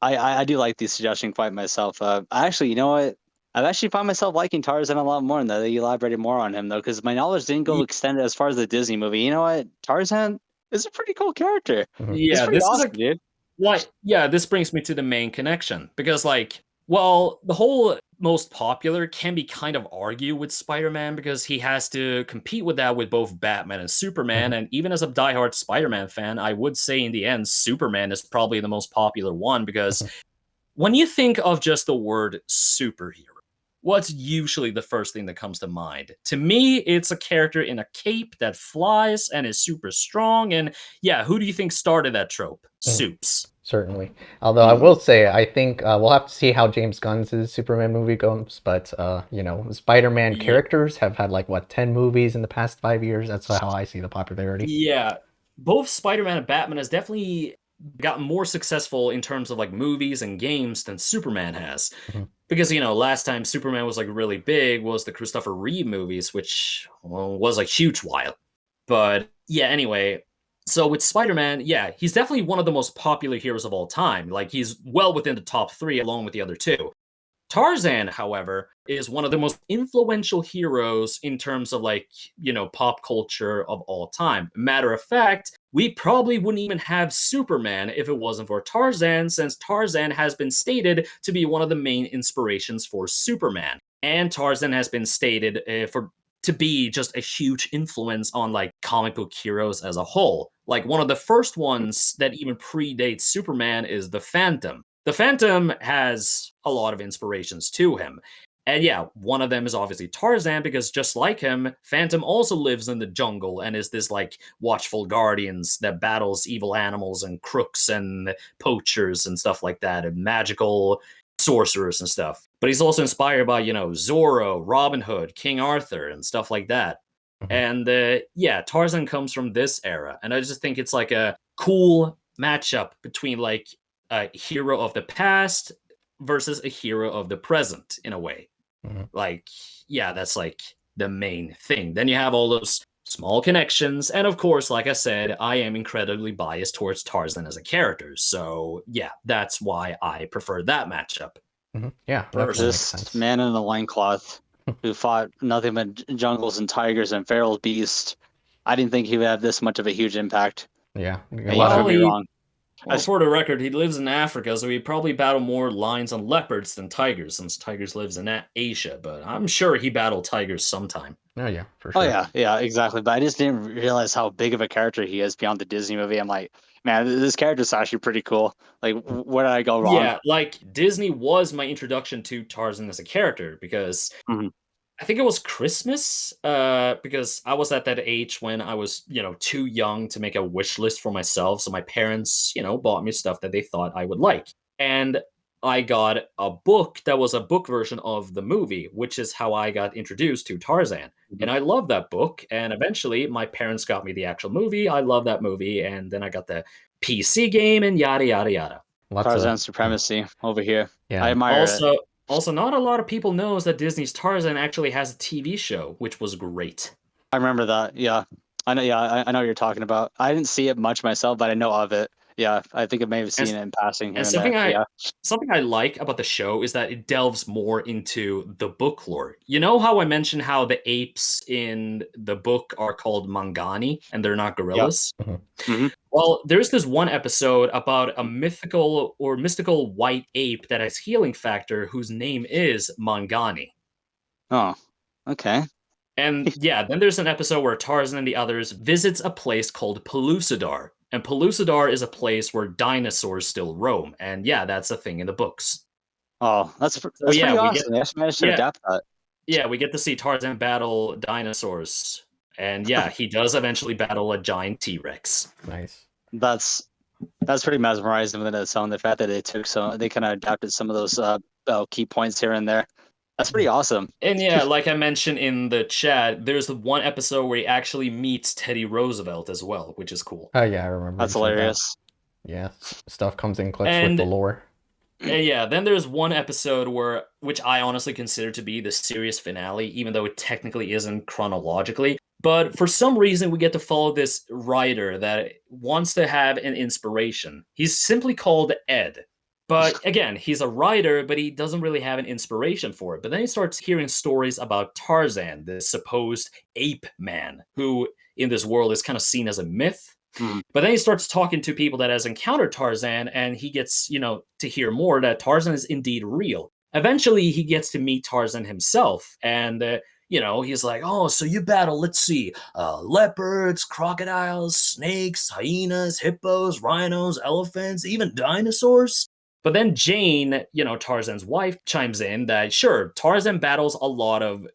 I do like these suggestions quite myself. Actually, you know what? I've actually found myself liking Tarzan a lot more now that you elaborated more on him, though, because my knowledge didn't go extended as far as the Disney movie. You know what? Tarzan is a pretty cool character. Yeah, this awesome, is dude. Like, yeah, this brings me to the main connection because, like, well, the whole most popular can be kind of argued with Spider-Man because he has to compete with that with both Batman and Superman. And even as a diehard Spider-Man fan, I would say in the end, Superman is probably the most popular one because when you think of just the word superhero, what's usually the first thing that comes to mind? To me, it's a character in a cape that flies and is super strong. And yeah, who do you think started that trope? Supes. Certainly. Although I will say, I think we'll have to see how James Gunn's Superman movie goes. But, you know, Spider-Man characters have had, like, 10 movies in the past 5 years? That's how I see the popularity. Yeah. Both Spider-Man and Batman has definitely gotten more successful in terms of, like, movies and games than Superman has. Because, you know, last time Superman was, like, really big was the Christopher Reeve movies, which was a huge while. But, yeah, anyway... So with Spider-Man, yeah, he's definitely one of the most popular heroes of all time. Like, he's well within the top 3 along with the other 2. Tarzan, however, is one of the most influential heroes in terms of, like, you know, pop culture of all time. Matter of fact, we probably wouldn't even have Superman if it wasn't for Tarzan, since Tarzan has been stated to be one of the main inspirations for Superman. And Tarzan has been stated to be just a huge influence on, like, comic book heroes as a whole. Like, one of the first ones that even predates Superman is the Phantom. The Phantom has a lot of inspirations to him. And yeah, one of them is obviously Tarzan, because just like him, Phantom also lives in the jungle and is this, like, watchful guardians that battles evil animals and crooks and poachers and stuff like that, and magical sorcerers and stuff. But he's also inspired by, you know, Zorro, Robin Hood, King Arthur, and stuff like that. And yeah, Tarzan comes from this era. And I just think it's like a cool matchup between, like, a hero of the past versus a hero of the present in a way. Like, yeah, that's like the main thing. Then you have all those small connections, and of course, like I said, I am incredibly biased towards Tarzan as a character, so yeah, that's why I prefer that matchup. Yeah, that makes This sense. man in a loincloth who fought nothing but jungles and tigers and feral beasts. I didn't think he would have this much of a huge impact. Yeah, a And you lot proved of me wrong. Well, for the record, he lives in Africa, so he probably battle more lions and leopards than tigers, since tigers lives in Asia. But I'm sure he battled tigers sometime. oh yeah, for Oh sure. yeah, exactly. But I just didn't realize how big of a character he is beyond the Disney movie. I'm like, man, this character's actually pretty cool. Like, where did I go wrong? Yeah, like Disney was my introduction to Tarzan as a character because Mhm. I think it was Christmas, because I was at that age when I was, too young to make a wish list for myself. So my parents, bought me stuff that they thought I would like. And I got a book that was a book version of the movie, which is how I got introduced to Tarzan. And I love that book. And eventually my parents got me the actual movie. I love that movie. And then I got the PC game and yada, yada, yada. Lots Tarzan of supremacy over here. yeah. I admire it. Also, not a lot of people knows that Disney's Tarzan actually has a TV show, which was great. I remember that. Yeah, I know. Yeah, I know what you're talking about. I didn't see it much myself, but I know of it. Yeah, I think I may have seen it in passing here And and there. something I like about the show is that it delves more into the book lore. You know how I mentioned how the apes in the book are called Mangani and they're not gorillas? Well, there's this one episode about a mystical white ape that has healing factor whose name is Mangani. Oh, okay. And yeah, then there's an episode where Tarzan and the others visits a place called Pellucidar. And Pellucidar is a place where dinosaurs still roam. And yeah, that's a thing in the books. Oh, that's pretty yeah, awesome. They actually managed to adapt that. Yeah, we get to see Tarzan battle dinosaurs. And yeah, he does eventually battle a giant T-Rex. Nice. That's pretty mesmerizing within itself. The fact that they kind of adapted some of those key points here and there. That's pretty awesome. And yeah, like I mentioned in the chat, there's the one episode where he actually meets Teddy Roosevelt as well, which is cool. Oh yeah, I remember. That's hilarious. That. Yeah, stuff comes in clutch with the lore. And yeah, then there's one episode which I honestly consider to be the series finale, even though it technically isn't chronologically. But for some reason, we get to follow this writer that wants to have an inspiration. He's simply called Ed. But again, he's a writer, but he doesn't really have an inspiration for it. But then he starts hearing stories about Tarzan, the supposed ape man, who in this world is kind of seen as a myth. But then he starts talking to people that has encountered Tarzan, and he gets, to hear more that Tarzan is indeed real. Eventually, he gets to meet Tarzan himself, and he's like, oh, so you battle, let's see, leopards, crocodiles, snakes, hyenas, hippos, rhinos, elephants, even dinosaurs. But then Jane, Tarzan's wife, chimes in that, sure, Tarzan battles a lot of,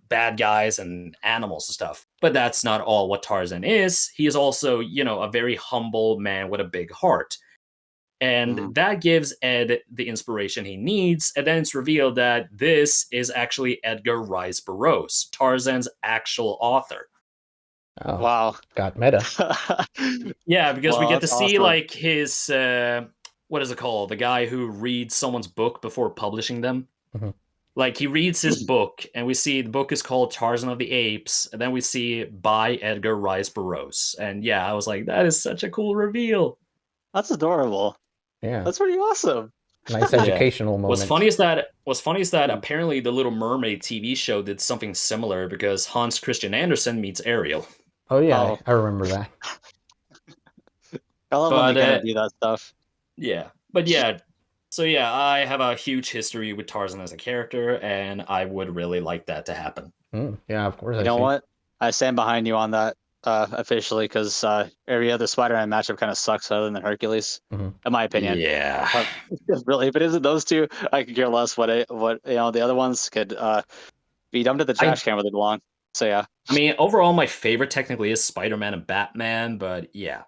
bad guys and animals and stuff. But that's not all what Tarzan is. He is also, a very humble man with a big heart. And that gives Ed the inspiration he needs. And then it's revealed that this is actually Edgar Rice Burroughs, Tarzan's actual author. Oh, wow. Got meta. Yeah, because we get to see, awesome. like, his... what is it called? The guy who reads someone's book before publishing them. Like, he reads his book, and we see the book is called Tarzan of the Apes, and then we see by Edgar Rice Burroughs. And yeah, I was like, that is such a cool reveal. That's adorable. Yeah, that's pretty awesome. Nice educational moment. What's funny is that apparently the Little Mermaid TV show did something similar because Hans Christian Andersen meets Ariel. Oh yeah, I remember that. I love when they kind of do that stuff. Yeah, but yeah, so yeah, I have a huge history with Tarzan as a character, and I would really like that to happen. Yeah, of course. You know what? I stand behind you on that officially, because every other Spider-Man matchup kind of sucks other than Hercules, in my opinion. Yeah, really. If it isn't those two, I could care less what the other ones could be dumped at the trash can where they belong. So yeah. I mean, overall, my favorite technically is Spider-Man and Batman, but yeah.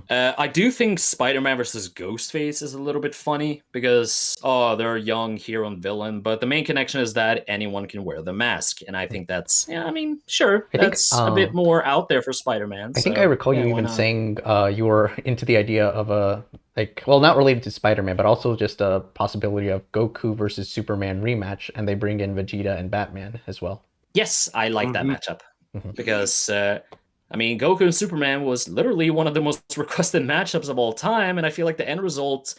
I do think Spider-Man versus Ghostface is a little bit funny because, they're a young hero and villain, but the main connection is that anyone can wear the mask, and I think that's, sure, that's a bit more out there for Spider-Man. I think I recall you even saying you were into the idea of a like, well, not related to Spider-Man, but also just a possibility of Goku versus Superman rematch, and they bring in Vegeta and Batman as well. Yes, I like that matchup Mhm. because I mean, Goku and Superman was literally one of the most requested matchups of all time, and I feel like the end result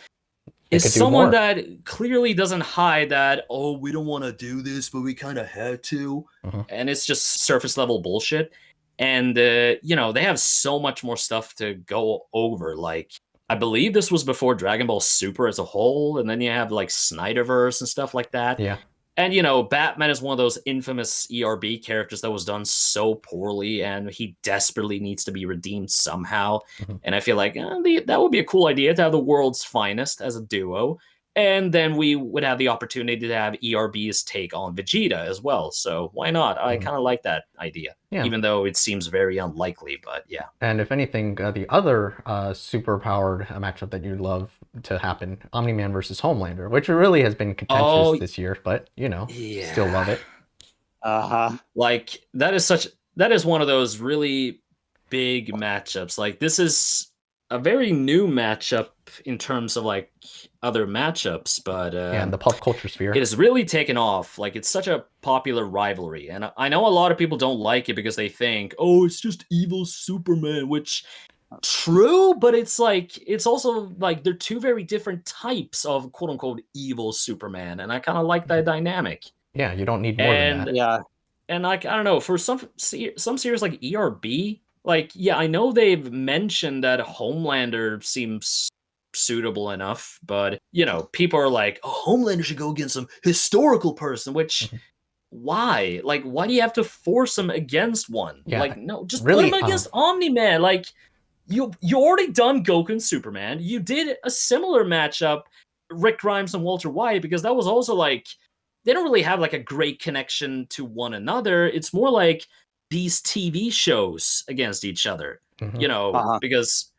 They is could do someone more. that clearly doesn't hide that, oh, we don't want to do this, but we kind of had to. Mhm. And it's just surface level bullshit. And, you know, they have so much more stuff to go over. Like, I believe this was before Dragon Ball Super as a whole. And then you have like Snyderverse and stuff like that. Yeah. And, you know, Batman is one of those infamous ERB characters that was done so poorly, and he desperately needs to be redeemed somehow. Mhm. And I feel like that would be a cool idea to have the world's finest as a duo. And then we would have the opportunity to have ERB's take on Vegeta as well. So why not? I Mhm. kind of like that idea, Yeah. even though it seems very unlikely. But yeah. And if anything, the other super-powered matchup that you'd love to happen, Omni-Man versus Homelander, which really has been contentious Oh, this year, but, you know, yeah. still love it. Like that is one of those really big matchups. Like this is a very new matchup in terms of like other matchups, but Yeah, in the pop culture sphere. it has really taken off. Like it's such a popular rivalry, and I know a lot of people don't like it because they think, oh, it's just evil Superman, which true, but it's like it's also like they're two very different types of quote unquote evil Superman, and I kind of like that dynamic. Yeah, you don't need more than And that. Yeah. and like I don't know, for some series like ERB, like yeah, I know they've mentioned that Homelander seems suitable enough, but you know, people are like, oh, Homelander should go against some historical person, which Mhm. why? Like, why do you have to force him against one? Yeah, Like, no, just put him really, against Omni-Man. Like, you already done Goku and Superman. You did a similar matchup, Rick Grimes and Walter White, because that was also like they don't really have like a great connection to one another. It's more like these TV shows against each other, mhm. you know, Uh-huh. because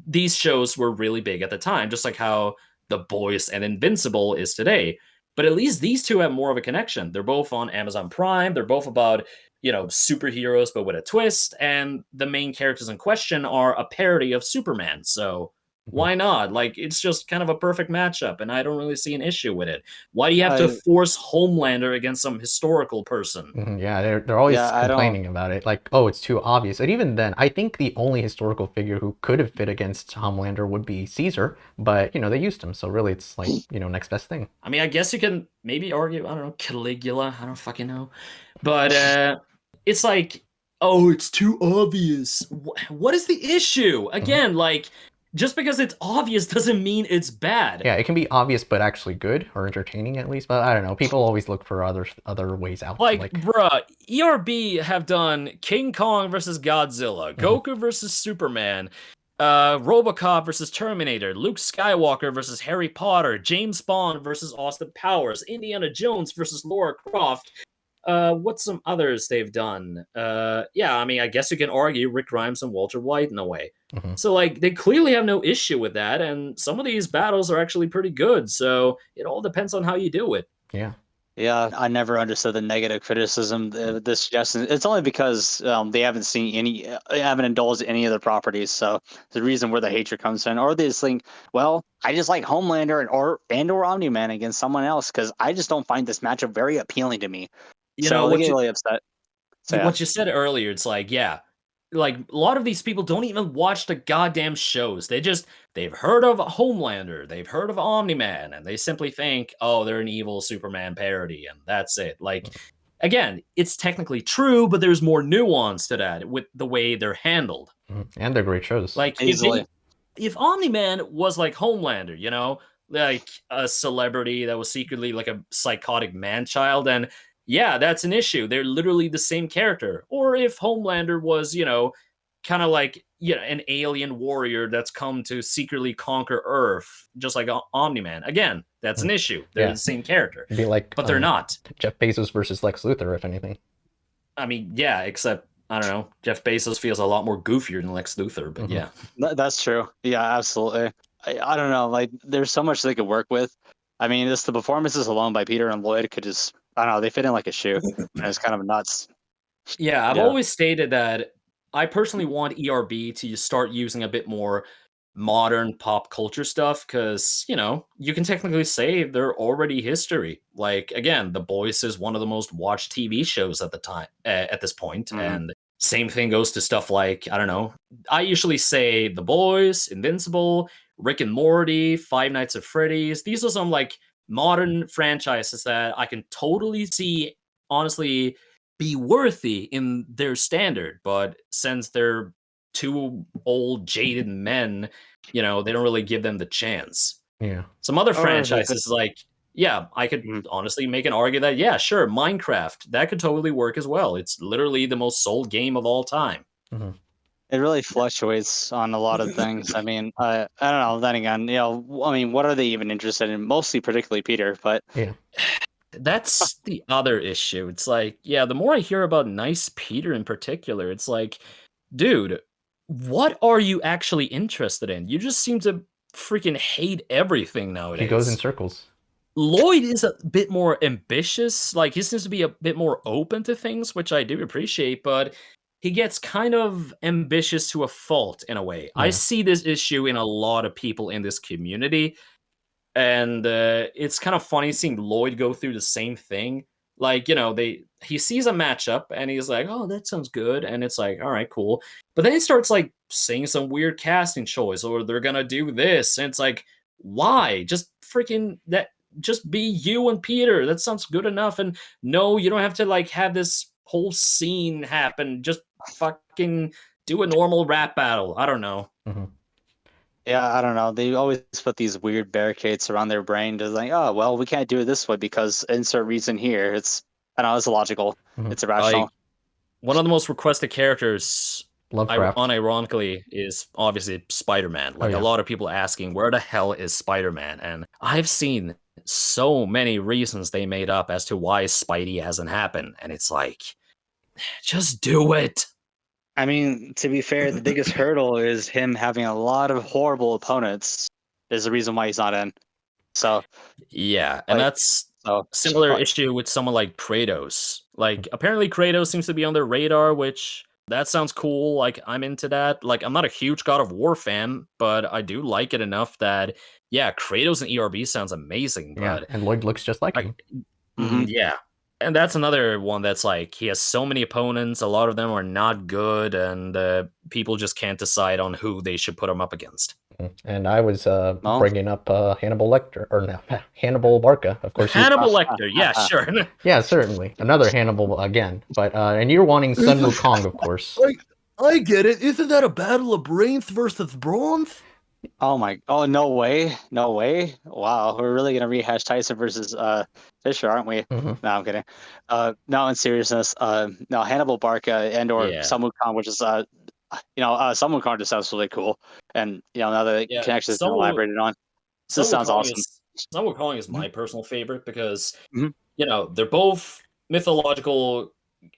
these shows were really big at the time, just like how The Boys and Invincible is today. But at least these two have more of a connection. They're both on Amazon Prime. They're both about, you know, superheroes, but with a twist. And the main characters in question are a parody of Superman. So Mhm. why not? Like, it's just kind of a perfect matchup, and I don't really see an issue with it. Why do you have to I force Homelander against some historical person? Mhm. Yeah, they're always I don't. complaining about it, like, oh, it's too obvious. And even then, I think the only historical figure who could have fit against Homelander would be Caesar, but you know they used him, so really it's like, you know, next best thing. I mean, I guess you can maybe argue, I don't know, Caligula. I don't fucking know. But it's like, oh, it's too obvious. What is the issue? Again, like, just because it's obvious doesn't mean it's bad. Yeah, it can be obvious but actually good or entertaining at least. But I don't know. People always look for other ways out. Like, bruh, ERB have done King Kong versus Godzilla, Goku versus Superman, Robocop versus Terminator, Luke Skywalker versus Harry Potter, James Bond versus Austin Powers, Indiana Jones versus Laura Croft. What's some others they've done? Yeah, I mean, I guess you can argue Rick Grimes and Walter White in a way. Mhm. So, like, they clearly have no issue with that, and some of these battles are actually pretty good. So it all depends on how you do it. Yeah. Yeah, I never understood the negative criticism. This suggestion. It's only because they haven't seen any, haven't indulged any of the properties. So the reason where the hatred comes in, or they just think, well, I just like Homelander or Omni-Man against someone else because I just don't find this matchup very appealing to me. You know So they what get you really upset. So yeah. what you said earlier, it's like, yeah, like a lot of these people don't even watch the goddamn shows. They've heard of Homelander, they've heard of Omni-Man, and they simply think, oh, they're an evil Superman parody, and that's it. Like, again, it's technically true, but there's more nuance to that with the way they're handled. Mhm. And they're great shows. Like, Easily. if Omni-Man was like Homelander, you know, like a celebrity that was secretly like a psychotic man-child, and yeah, that's an issue. They're literally the same character. Or if Homelander was, you know, kind of like, you know, an alien warrior that's come to secretly conquer Earth, just like Omni-Man. Again, that's an issue. They're Yeah. the same character, It'd be like but they're not. Jeff Bezos versus Lex Luthor, if anything. I mean, yeah, except I don't know. Jeff Bezos feels a lot more goofier than Lex Luthor, but yeah. That's true. Yeah, absolutely. I don't know. Like, there's so much they could work with. I mean, just the performances alone by Peter and Lloyd could just, I don't know, they fit in like a shoe. And it's kind of nuts. Yeah, I've Yeah. always stated that I personally want ERB to start using a bit more modern pop culture stuff because, you know, you can technically say they're already history. Like, again, The Boys is one of the most watched TV shows at the time, at this point. And same thing goes to stuff like, I don't know, I usually say The Boys, Invincible, Rick and Morty, Five Nights at Freddy's. These are some like modern franchises that I can totally see, honestly, be worthy in their standard. But since they're two old jaded men, you know, they don't really give them the chance. Yeah. Some other franchises like, yeah, I could honestly make an argument that, yeah, sure, Minecraft, that could totally work as well. It's literally the most sold game of all time. It really fluctuates on a lot of things. I mean, I don't know. Then again, you know, I mean, what are they even interested in? Mostly, particularly Peter, but Yeah. That's the other issue. It's like, yeah, the more I hear about Nice Peter in particular, it's like, dude, what are you actually interested in? You just seem to freaking hate everything nowadays. He goes in circles. Lloyd is a bit more ambitious. Like, he seems to be a bit more open to things, which I do appreciate, but he gets kind of ambitious to a fault in a way. I see this issue in a lot of people in this community. And it's kind of funny seeing Lloyd go through the same thing. Like, you know, he sees a matchup and he's like, oh, that sounds good. And it's like, all right, cool. But then he starts like saying some weird casting choice, or they're gonna do this. And it's like, why? Just freaking that. Just be you and Peter. That sounds good enough. And no, you don't have to like have this whole scene happen. Just fucking do a normal rap battle. I don't know. Yeah, I don't know. They always put these weird barricades around their brain to like, oh, well, we can't do it this way because insert reason here. It's, I don't know, it's illogical. It's irrational. One of the most requested characters, Lovecraft. unironically, is obviously Spider-Man. Like, a lot of people asking, where the hell is Spider-Man? And I've seen so many reasons they made up as to why Spidey hasn't happened. And it's like, just do it. I mean, to be fair, the biggest hurdle is him having a lot of horrible opponents. Is the reason why he's not in. So yeah, and like, that's a similar issue with someone like Kratos. Like, apparently Kratos seems to be on their radar, which that sounds cool. Like, I'm into that. Like, I'm not a huge God of War fan, but I do like it enough that, yeah, Kratos and ERB sounds amazing. Yeah, But and Lloyd looks just like him. yeah. And that's another one that's like, he has so many opponents, a lot of them are not good, and people just can't decide on who they should put him up against. And I was bringing up Hannibal Lecter, or no, Hannibal Barca, of course. Hannibal Lecter, yeah, sure. Yeah, certainly. Another Hannibal again. But and you're wanting Sun Wukong, of course. I get it. Isn't that a battle of brains versus bronze? Oh, no way. Wow, we're really gonna rehash Tyson versus Fisher, aren't we? No, I'm kidding. No, in seriousness, no, Hannibal Barca and or Sun Wukong, which is Sun Wukong just sounds really cool, and now that it can actually be elaborated on, this sounds awesome. Sun Wukong is my personal favorite because they're both mythological.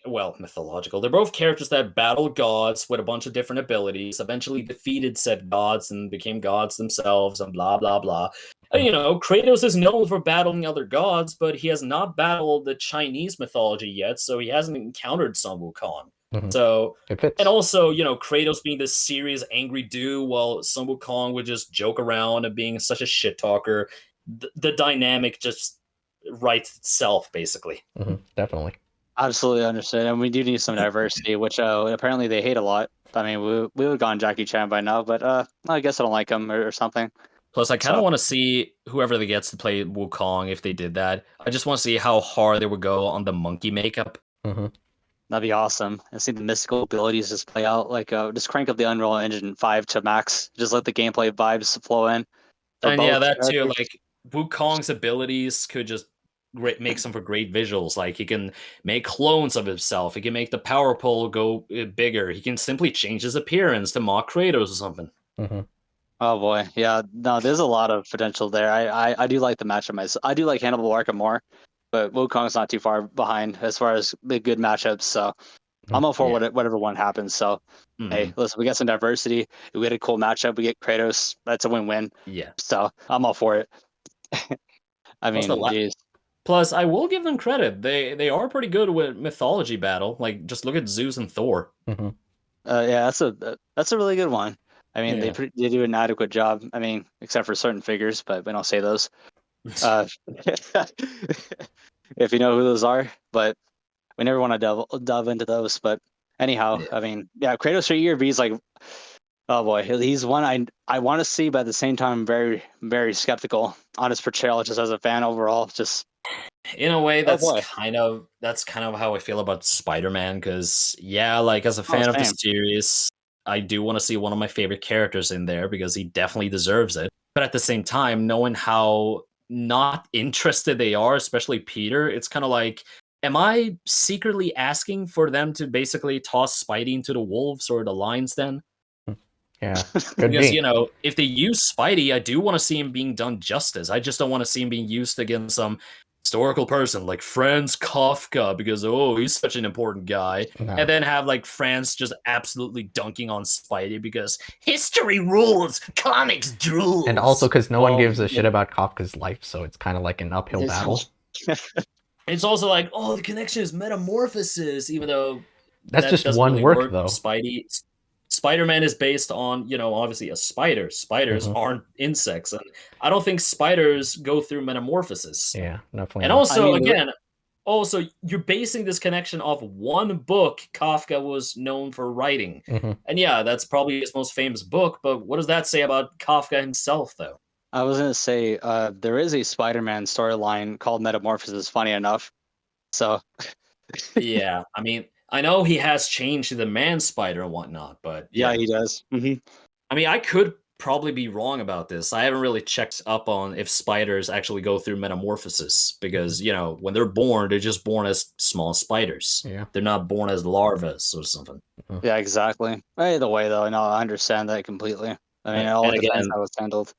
They're both characters that battle gods with a bunch of different abilities, eventually defeated said gods and became gods themselves, and blah, blah, blah. And, Kratos is known for battling other gods, but he has not battled the Chinese mythology yet, so he hasn't encountered Sun Wukong. So, and also, Kratos being this serious, angry dude, while Sun Wukong would just joke around and being such a shit talker. The dynamic just writes itself, basically. Definitely. Absolutely understood, and we do need some diversity, which apparently they hate a lot. I mean, we would have gone Jackie Chan by now, but I guess I don't like him or something. Plus, I kind of want to see whoever they gets to play Wukong if they did that. I just want to see how hard they would go on the monkey makeup. That'd be awesome. And see the mystical abilities just play out. Like, just crank up the Unreal Engine 5 to max. Just let the gameplay vibes flow in. And yeah, that too. Like, Wukong's abilities could just makes him for great visuals. Like, he can make clones of himself. He can make the power pole go bigger. He can simply change his appearance to mock Kratos or something. Oh boy, yeah. No, there's a lot of potential there. I do like the matchup myself. I do like Hannibal Barca more, but Wukong's not too far behind as far as the good matchups. So I'm all for whatever one happens. So hey, listen, we got some diversity. We get a cool matchup. We get Kratos. That's a win-win. Yeah. So I'm all for it. I mean, geez. Plus, I will give them credit. They are pretty good with mythology battle. Like, just look at Zeus and Thor. Yeah, that's a really good one. I mean, Yeah. they do an adequate job. I mean, except for certain figures, but we don't say those. If you know who those are, but we never want to delve into those. But anyhow, Yeah. I mean, yeah, Kratos for ERB is like, oh boy, he's one I want to see, but at the same time, I'm very, very skeptical on his portrayal just as a fan overall. Just In a way, oh boy, that's kind of how I feel about Spider-Man. Because yeah, like as a fan of the same. series, I do want to see one of my favorite characters in there because he definitely deserves it. But at the same time, knowing how not interested they are, especially Peter, it's kind of like, am I secretly asking for them to basically toss Spidey into the wolves or the lions then? Yeah, could Because, be. you know, if they use Spidey, I do want to see him being done justice. I just don't want to see him being used against some historical person like Franz Kafka because, oh, he's such an important guy. No. And then have, like, Franz just absolutely dunking on Spidey because history rules, comics rules. And also because no one Well, gives a shit about Kafka's life, so it's kind of like an uphill battle. It's also like, oh, the connection is metamorphosis, even though That's that just doesn't one really work, work. though. Spider-Man is based on, you know, obviously a spider. Spiders Mhm. aren't insects, and I don't think spiders go through metamorphosis. Yeah, definitely. And not. also, I mean, again, also you're basing this connection off one book Kafka was known for writing, Mhm. and yeah, that's probably his most famous book. But what does that say about Kafka himself, though? I was gonna say there is a Spider-Man storyline called Metamorphosis. Funny enough, so Yeah, I mean, I know he has changed to the man spider and whatnot, but yeah, yeah. he does. I mean, I could probably be wrong about this. I haven't really checked up on if spiders actually go through metamorphosis because, you know, when they're born, they're just born as small spiders. Yeah. They're not born as larvae or something. Yeah, exactly. Either way, though, no, I understand that completely. I mean, it all And depends again, how it's handled.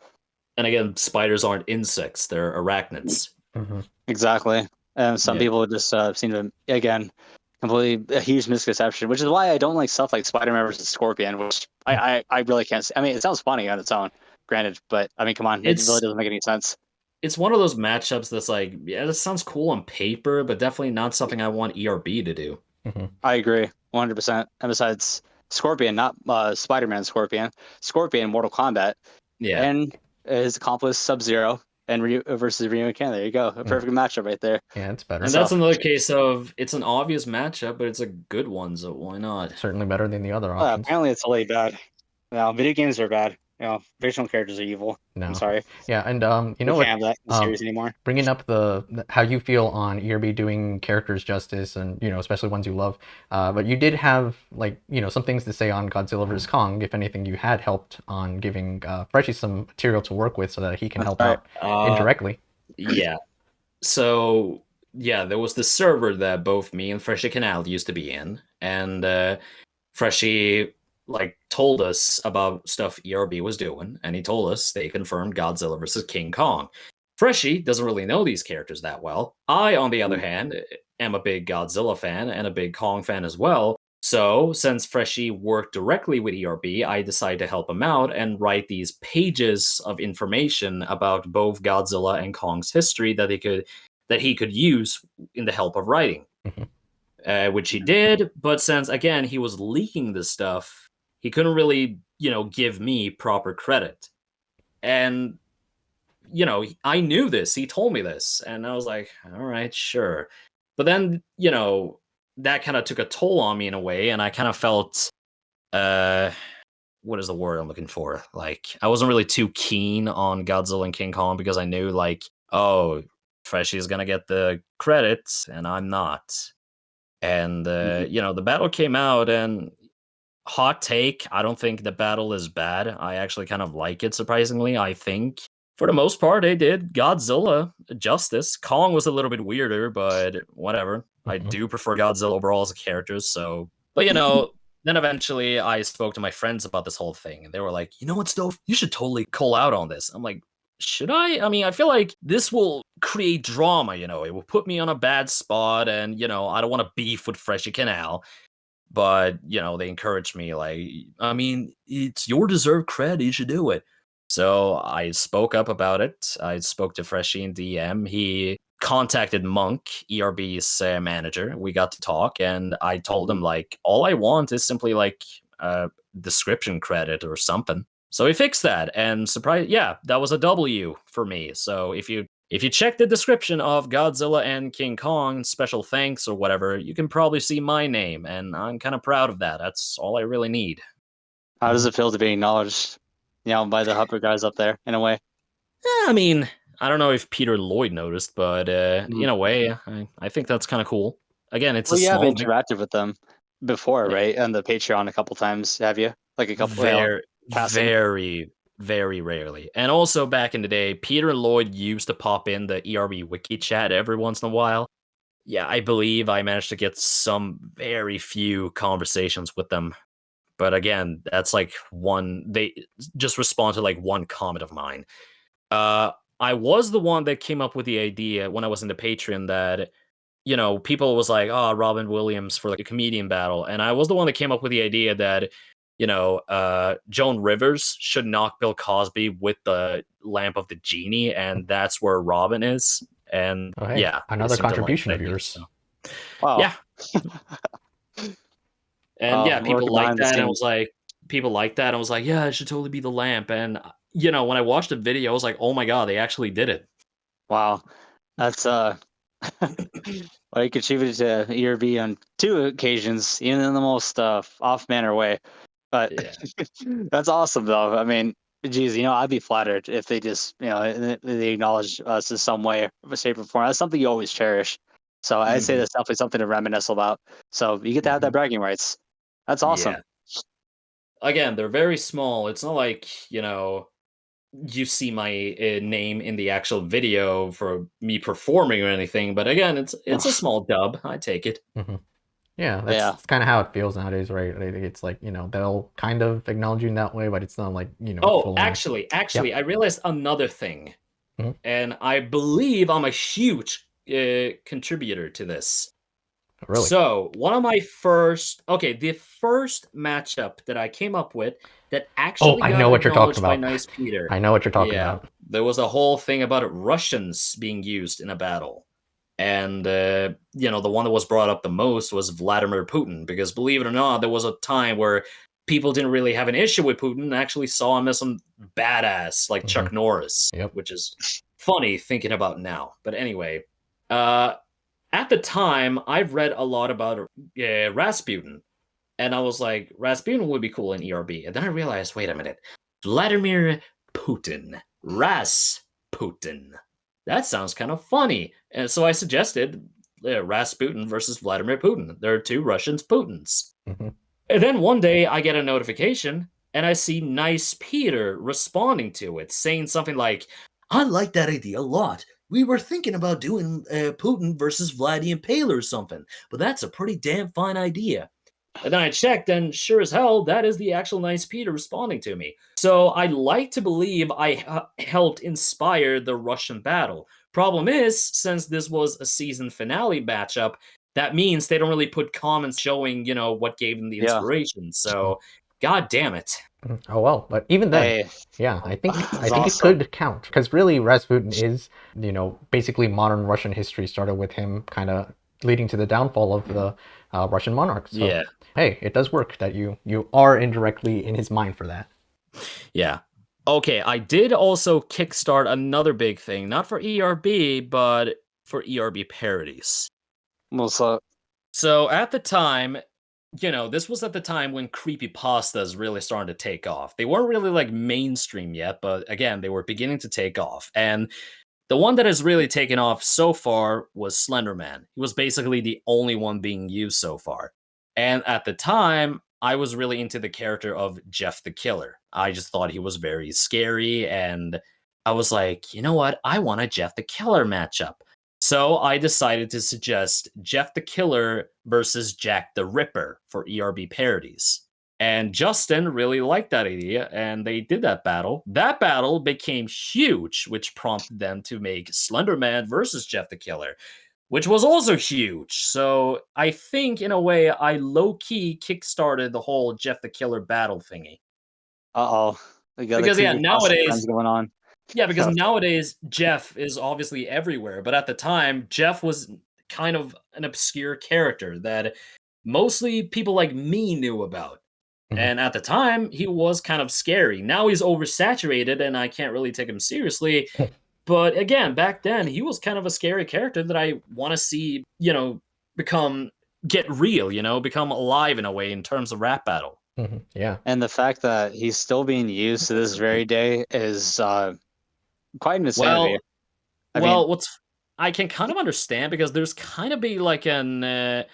spiders aren't insects; they're arachnids. Mhm. Exactly. And some Yeah. people just seem to, again, completely a huge misconception, which is why I don't like stuff like Spider-Man versus Scorpion, which I really can't see. I mean, it sounds funny on its own, granted, but I mean, come on, it It's really doesn't make any sense. it's one of those matchups that's like, yeah, this sounds cool on paper, but definitely not something I want ERB to do. Mhm. I agree, 100%. And besides, Scorpion, not Spider-Man Scorpion, Scorpion, Mortal Kombat, Yeah. and his accomplice Sub-Zero and Ryu versus Ryu and Ken. There you go, a perfect matchup right there. Yeah, it's better. And that's another case of it's an obvious matchup, but it's a good one, so why not? Certainly better than the other options. Apparently, it's really bad. No, video games are bad. You know, fictional characters are evil. No. I'm sorry. Yeah, and you know We what? can't have that in the series anymore. Bringing up how you feel on ERB doing characters justice, and you know, especially ones you love. But you did have like some things to say on Godzilla vs Kong. If anything, you had helped on giving Freshy some material to work with so that he can help out indirectly. Yeah. So yeah, there was the server that both me and Freshy Canal used to be in, and Freshy like told us about stuff ERB was doing, and he told us they confirmed Godzilla versus King Kong. Freshy doesn't really know these characters that well. I, on the other hand, am a big Godzilla fan and a big Kong fan as well. So, since Freshy worked directly with ERB, I decided to help him out and write these pages of information about both Godzilla and Kong's history that he could use in the help of writing. Which he did, but since again he was leaking this stuff, he couldn't really, give me proper credit. And I knew this. He told me this, and I was like, all right, sure. But then, that kind of took a toll on me in a way, and I kind of felt what is the word I'm looking for? Like, I wasn't really too keen on Godzilla and King Kong because I knew, like, oh, Freshy's gonna get the credits, and I'm not. And the battle came out, and hot take, I don't think the battle is bad. I actually kind of like it, surprisingly. I think for the most part they did Godzilla justice. Kong was a little bit weirder, but whatever. I do prefer Godzilla overall as a character, so but then eventually I spoke to my friends about this whole thing, and they were like, you know what, Stove, you should totally call out on this. I'm like, should I? I mean, I feel like this will create drama, it will put me on a bad spot, and, I don't want to beef with Freshy Canal. But, they encouraged me, like, I mean, it's your deserved credit, you should do it. So I spoke up about it. I spoke to Freshy in DM. He contacted Monk, ERB's manager. We got to talk, and I told him, like, all I want is simply, like, description credit or something. So he fixed that, and that was a W for me. So if you check the description of Godzilla and King Kong, special thanks or whatever, you can probably see my name, and I'm kind of proud of that. That's all I really need. How does it feel to be acknowledged, by the Hupper guys up there in a way? I mean, I don't know if Peter and Lloyd noticed, but in a way, I think that's kind of cool. Again, it's you have small interacted with them before, right? On the Patreon a couple times, have you? Like a couple, very, very rarely. And also back in the day, Peter and Lloyd used to pop in the ERB wiki chat every once in a while. Yeah, I believe I managed to get some very few conversations with them. But again, that's like they just respond to like one comment of mine. I was the one that came up with the idea when I was in the Patreon that, people was like, oh, Robin Williams for like a comedian battle. And I was the one that came up with the idea that, Joan Rivers should knock Bill Cosby with the lamp of the genie. And that's where Robin is. And another contribution of yours. So. Wow. Yeah. And people like that. And I was like, yeah, it should totally be the lamp. And, when I watched the video, I was like, oh my God, they actually did it. Wow. That's, well, you contributed to ERB on 2 occasions, even in the most off-manner way. But that's awesome, though. I mean, geez, I'd be flattered if they just, they acknowledge us in some way, shape, or form. That's something you always cherish. So I'd say that's definitely something to reminisce about. So you get to have that bragging rights. That's awesome. Yeah. Again, they're very small. It's not like, you see my name in the actual video for me performing or anything. But again, it's a small dub. I take it. Mm-hmm. Yeah, that's kind of how it feels nowadays, right? It's like, they'll kind of acknowledge you in that way, but it's not like, Oh, actually, I realized another thing. Mm-hmm. And I believe I'm a huge contributor to this. Really? So one of my the first matchup that I came up with that actually I know what you're talking about. By Nice Peter. I know what you're talking about. There was a whole thing about Russians being used in a battle. And, the one that was brought up the most was Vladimir Putin, because believe it or not, there was a time where people didn't really have an issue with Putin and actually saw him as some badass like Chuck Norris, which is funny thinking about now. But anyway, at the time, I've read a lot about Rasputin, and I was like, Rasputin would be cool in ERB. And then I realized, wait a minute, Vladimir Putin, Rasputin. That sounds kind of funny. And so I suggested Rasputin versus Vladimir Putin. There are 2 Russians Putins. Mm-hmm. And then one day I get a notification, and I see Nice Peter responding to it, saying something like, I like that idea a lot. We were thinking about doing Putin versus Vladdy Impaler or something, but that's a pretty damn fine idea. And then I checked, and sure as hell, that is the actual Nice Peter responding to me. So I like to believe I helped inspire the Russian battle. Problem is, since this was a season finale matchup, that means they don't really put comments showing, what gave them the inspiration. So, god damn it. Oh well, but even then, I think it could count, because really Rasputin is, basically modern Russian history started with him kind of leading to the downfall of the Russian monarch. So, hey, it does work that you are indirectly in his mind for that. Yeah. Okay, I did also kickstart another big thing, not for ERB, but for ERB parodies. What's up? So at the time, this was at the time when creepypastas really started to take off. They weren't really like mainstream yet, but again, they were beginning to take off. And the one that has really taken off so far was Slender Man. He was basically the only one being used so far. And at the time, I was really into the character of Jeff the Killer. I just thought he was very scary, and I was like, you know what? I want a Jeff the Killer matchup. So I decided to suggest Jeff the Killer versus Jack the Ripper for ERB parodies. And Justin really liked that idea, and they did that battle. That battle became huge, which prompted them to make Slender Man versus Jeff the Killer, which was also huge. So I think, in a way, I low-key kickstarted the whole Jeff the Killer battle thingy. Uh-oh. Because, nowadays... going on. Yeah, because nowadays, Jeff is obviously everywhere. But at the time, Jeff was kind of an obscure character that mostly people like me knew about. Mhm. And at the time, he was kind of scary. Now he's oversaturated, and I can't really take him seriously. But again, back then, he was kind of a scary character that I want to see, get real, become alive in a way in terms of rap battle. Yeah. And the fact that he's still being used to this very day is quite an insanity. I can kind of understand because there's kind of be like an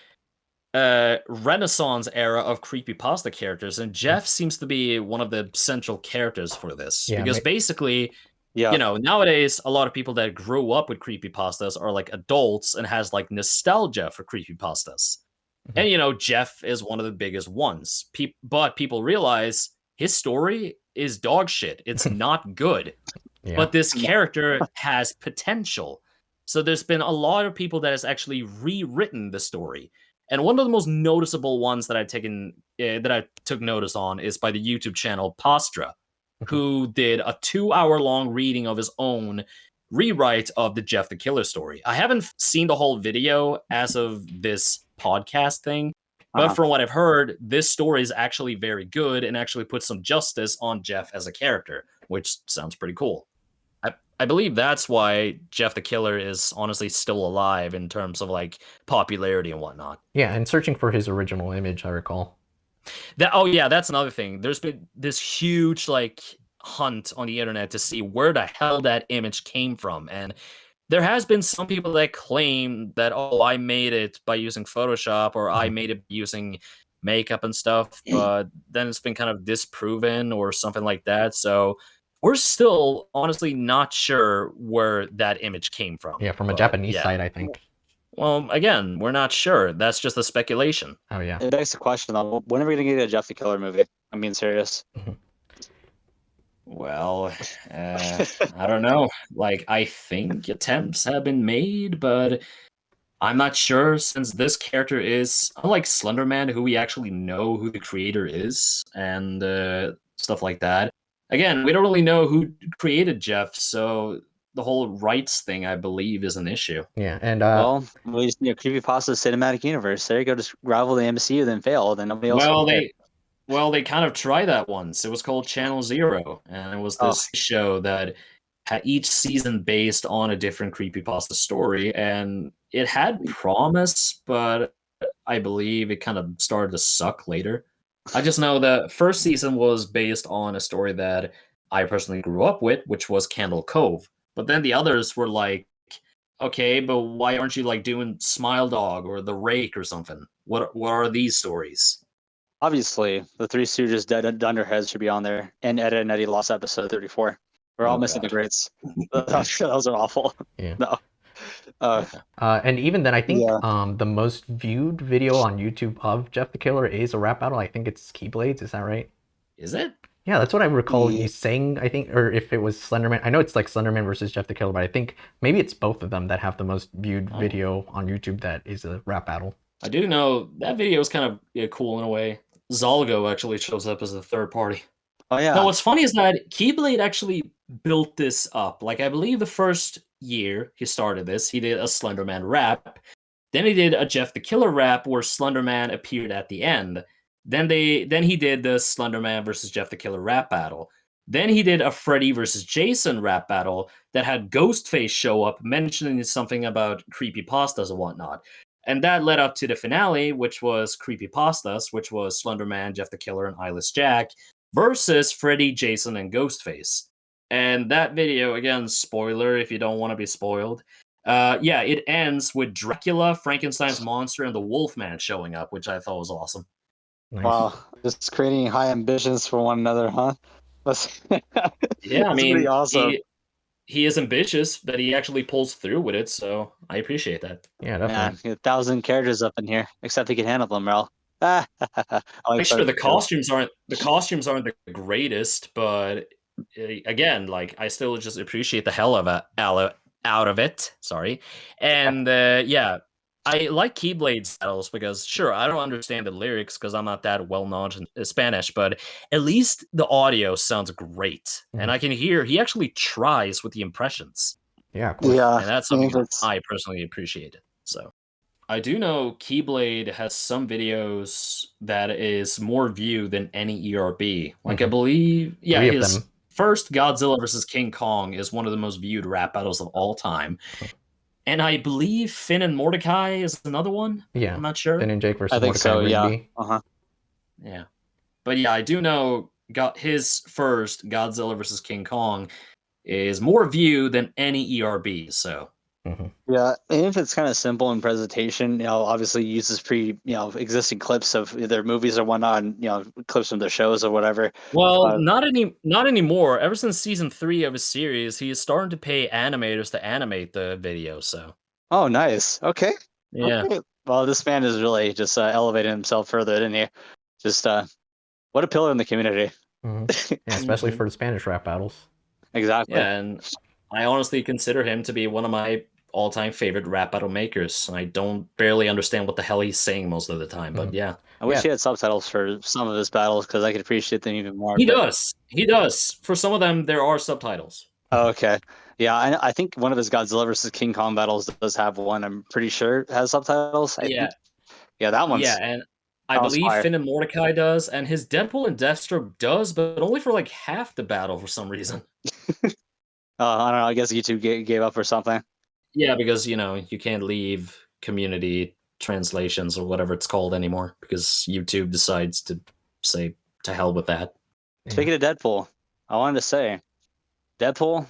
Renaissance era of creepypasta characters, and Jeff seems to be one of the central characters for this. Yeah, because basically, Yeah. nowadays a lot of people that grew up with creepypastas are like adults and has like nostalgia for creepypastas. And Jeff is one of the biggest ones. But people realize his story is dog shit. It's not good. Yeah. But this character has potential. So there's been a lot of people that has actually rewritten the story. And one of the most noticeable ones that I took notice on is by the YouTube channel Pastra, who did a 2-hour-long reading of his own rewrite of the Jeff the Killer story. I haven't seen the whole video as of this podcast thing, but from what I've heard, this story is actually very good and actually puts some justice on Jeff as a character, which sounds pretty cool. I believe that's why Jeff the Killer is honestly still alive in terms of like popularity and whatnot. Yeah, and searching for his original image, I recall. That's another thing. There's been this huge like hunt on the internet to see where the hell that image came from, and there has been some people that claim that, I made it by using Photoshop or I made it using makeup and stuff, but then it's been kind of disproven or something like that. So we're still honestly not sure where that image came from. Yeah, from a Japanese site, I think. Well, again, we're not sure. That's just a speculation. Oh, yeah. It begs the question, though, when are we going to get a Jeff the Killer movie? I'm being serious. Well, I don't know. Like, I think attempts have been made, but I'm not sure since this character is, unlike Slenderman, who we actually know who the creator is and stuff like that. Again, we don't really know who created Jeff, so the whole rights thing, I believe, is an issue. Yeah, and well, we just need a creepypasta cinematic universe. There you go, just rival the MCU, then fail, then nobody else. They kind of tried that once. It was called Channel Zero, and it was this show that had each season based on a different creepypasta story, and it had promise, but I believe it kind of started to suck later. I just know the first season was based on a story that I personally grew up with, which was Candle Cove. But then the others were like, okay, but why aren't you like doing Smile Dog or The Rake or something? What are these stories? Obviously, the Three Stooges Dead Dunderheads should be on there, and Ed and Eddy lost episode 34. We're all missing the greats. Those are awful. Yeah. No. And even then, I think the most viewed video on YouTube of Jeff the Killer is a rap battle. I think it's Keyblades. Is that right? Is it? Yeah, that's what I recall you saying, I think, or if it was Slenderman. I know it's like Slenderman versus Jeff the Killer, but I think maybe it's both of them that have the most viewed video on YouTube that is a rap battle. I do know that video is kind of cool in a way. Zalgo actually shows up as a third party. Oh, yeah. No, what's funny is that Keyblade actually built this up. Like, I believe the first year he started this, he did a Slenderman rap. Then he did a Jeff the Killer rap where Slenderman appeared at the end. Then he did the Slenderman versus Jeff the Killer rap battle. Then he did a Freddy versus Jason rap battle that had Ghostface show up mentioning something about creepypastas and whatnot. And that led up to the finale, which was Creepypastas, which was Slenderman, Jeff the Killer, and Eyeless Jack versus Freddy, Jason, and Ghostface. And that video, again, spoiler if you don't want to be spoiled. It ends with Dracula, Frankenstein's monster, and the Wolfman showing up, which I thought was awesome. Nice. Wow, just creating high ambitions for one another, huh? Yeah, I mean, pretty awesome. He is ambitious, but he actually pulls through with it, so I appreciate that. Yeah, definitely. 1,000 characters up in here, except he can handle them, Rel. Make sure the costumes aren't the greatest, but again, like I still just appreciate the hell of out of it. Sorry, and I like Keyblade battles because sure, I don't understand the lyrics because I'm not that well known in Spanish, but at least the audio sounds great, and I can hear he actually tries with the impressions. Yeah, of course. Yeah, and that's something I personally appreciate. So I do know Keyblade has some videos that is more viewed than any ERB. Like I believe, yeah, 3 of his them. first Godzilla versus King Kong is one of the most viewed rap battles of all time. And I believe Finn and Mordecai is another one. Yeah. I'm not sure. Finn and Jake I versus think Mordecai so. and Yeah. Rigby. Yeah. But yeah, I do know got his first Godzilla versus King Kong is more viewed than any ERB. So Yeah, and if it's kind of simple in presentation, obviously uses existing clips of their movies or whatnot, and clips from their shows or whatever. well, not anymore. Ever since season 3 of his series, he is starting to pay animators to animate the video. So Oh, nice. Okay. yeah, Okay. Well, this man is really just elevating himself further, didn't he? Just what a pillar in the community. Yeah, especially for the Spanish rap battles. Exactly. yeah, and I honestly consider him to be one of my all-time favorite rap battle makers. I don't barely understand what the hell he's saying most of the time, but yeah. I wish Yeah. he had subtitles for some of his battles because I could appreciate them even more. He does. He does. For some of them, there are subtitles. Oh, okay. Yeah, I think one of his Godzilla versus King Kong battles does have one. I'm pretty sure has subtitles. I Yeah. think. Yeah, that one's. Yeah, and I that one's believe fire. Finn and Mordecai does, and his Deadpool and Deathstroke does, but only for like half the battle for some reason. I don't know. I guess YouTube gave up or something. Yeah, because you can't leave community translations or whatever it's called anymore because YouTube decides to say to hell with that. Speaking of Deadpool, I wanted to say, Deadpool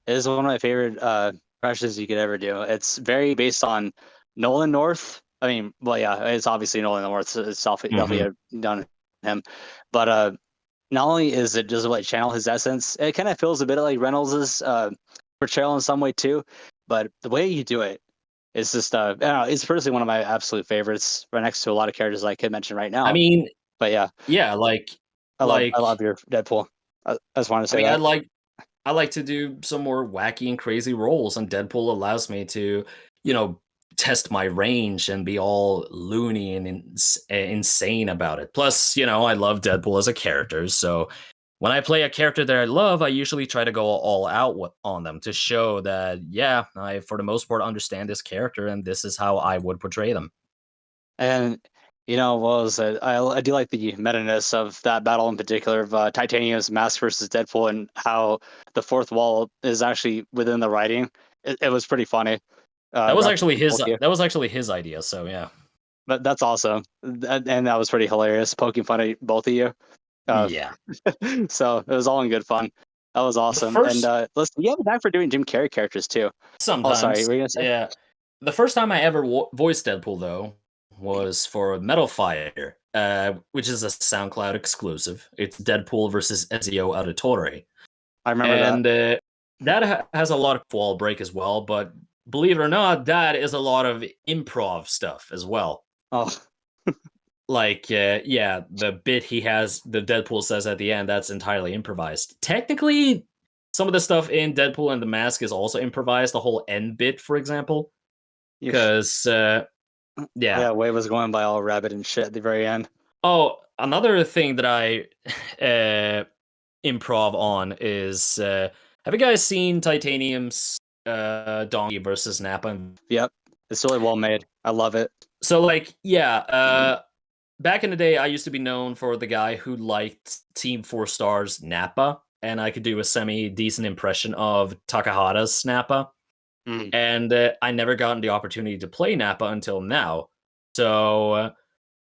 is one of my favorite crushes you could ever do. It's very based on Nolan North. I mean, well, yeah, it's obviously Nolan North. So it's definitely done him, but not only is it just like channel his essence, it kind of feels a bit like Reynolds's portrayal in some way too. But the way you do it is just, I don't know, it's personally one of my absolute favorites, right next to a lot of characters I could mention right now. I mean, but yeah, I love your Deadpool. I just wanted to say that. I like to do some more wacky and crazy roles, and Deadpool allows me to, test my range and be all loony and insane about it. Plus, I love Deadpool as a character, so when I play a character that I love, I usually try to go all out on them to show that, yeah, I for the most part understand this character, and this is how I would portray them. And what was it? I do like the meta-ness of that battle in particular of Titanium's mask versus Deadpool, and how the fourth wall is actually within the writing. It was pretty funny. That was actually both of you. his idea. So yeah, But that's awesome, and that was pretty hilarious, poking fun at both of you. yeah. So it was all in good fun. That was awesome. first- And listen, you have a knack for doing Jim Carrey characters too. Sometimes. Oh, sorry, what were you gonna say? Yeah. The first time I ever voiced Deadpool, though, was for Metal Fire, which is a SoundCloud exclusive. It's Deadpool versus Ezio Auditore. I remember that. And that has a lot of wall break as well, but believe it or not, that is a lot of improv stuff as well. Oh, Like, yeah, the bit he has, the Deadpool says at the end, that's entirely improvised. Technically, some of the stuff in Deadpool and the Mask is also improvised. The whole end bit, for example, because yeah, Way was going by all rabbit and shit at the very end. Oh, another thing that I improv on is, have you guys seen Titanium's Donkey versus Nappa? Yep, it's really well made. I love it. So, like, yeah, back in the day, I used to be known for the guy who liked Team 4 Stars Nappa, and I could do a semi-decent impression of Takahata's Nappa. And I never gotten the opportunity to play Nappa until now. So,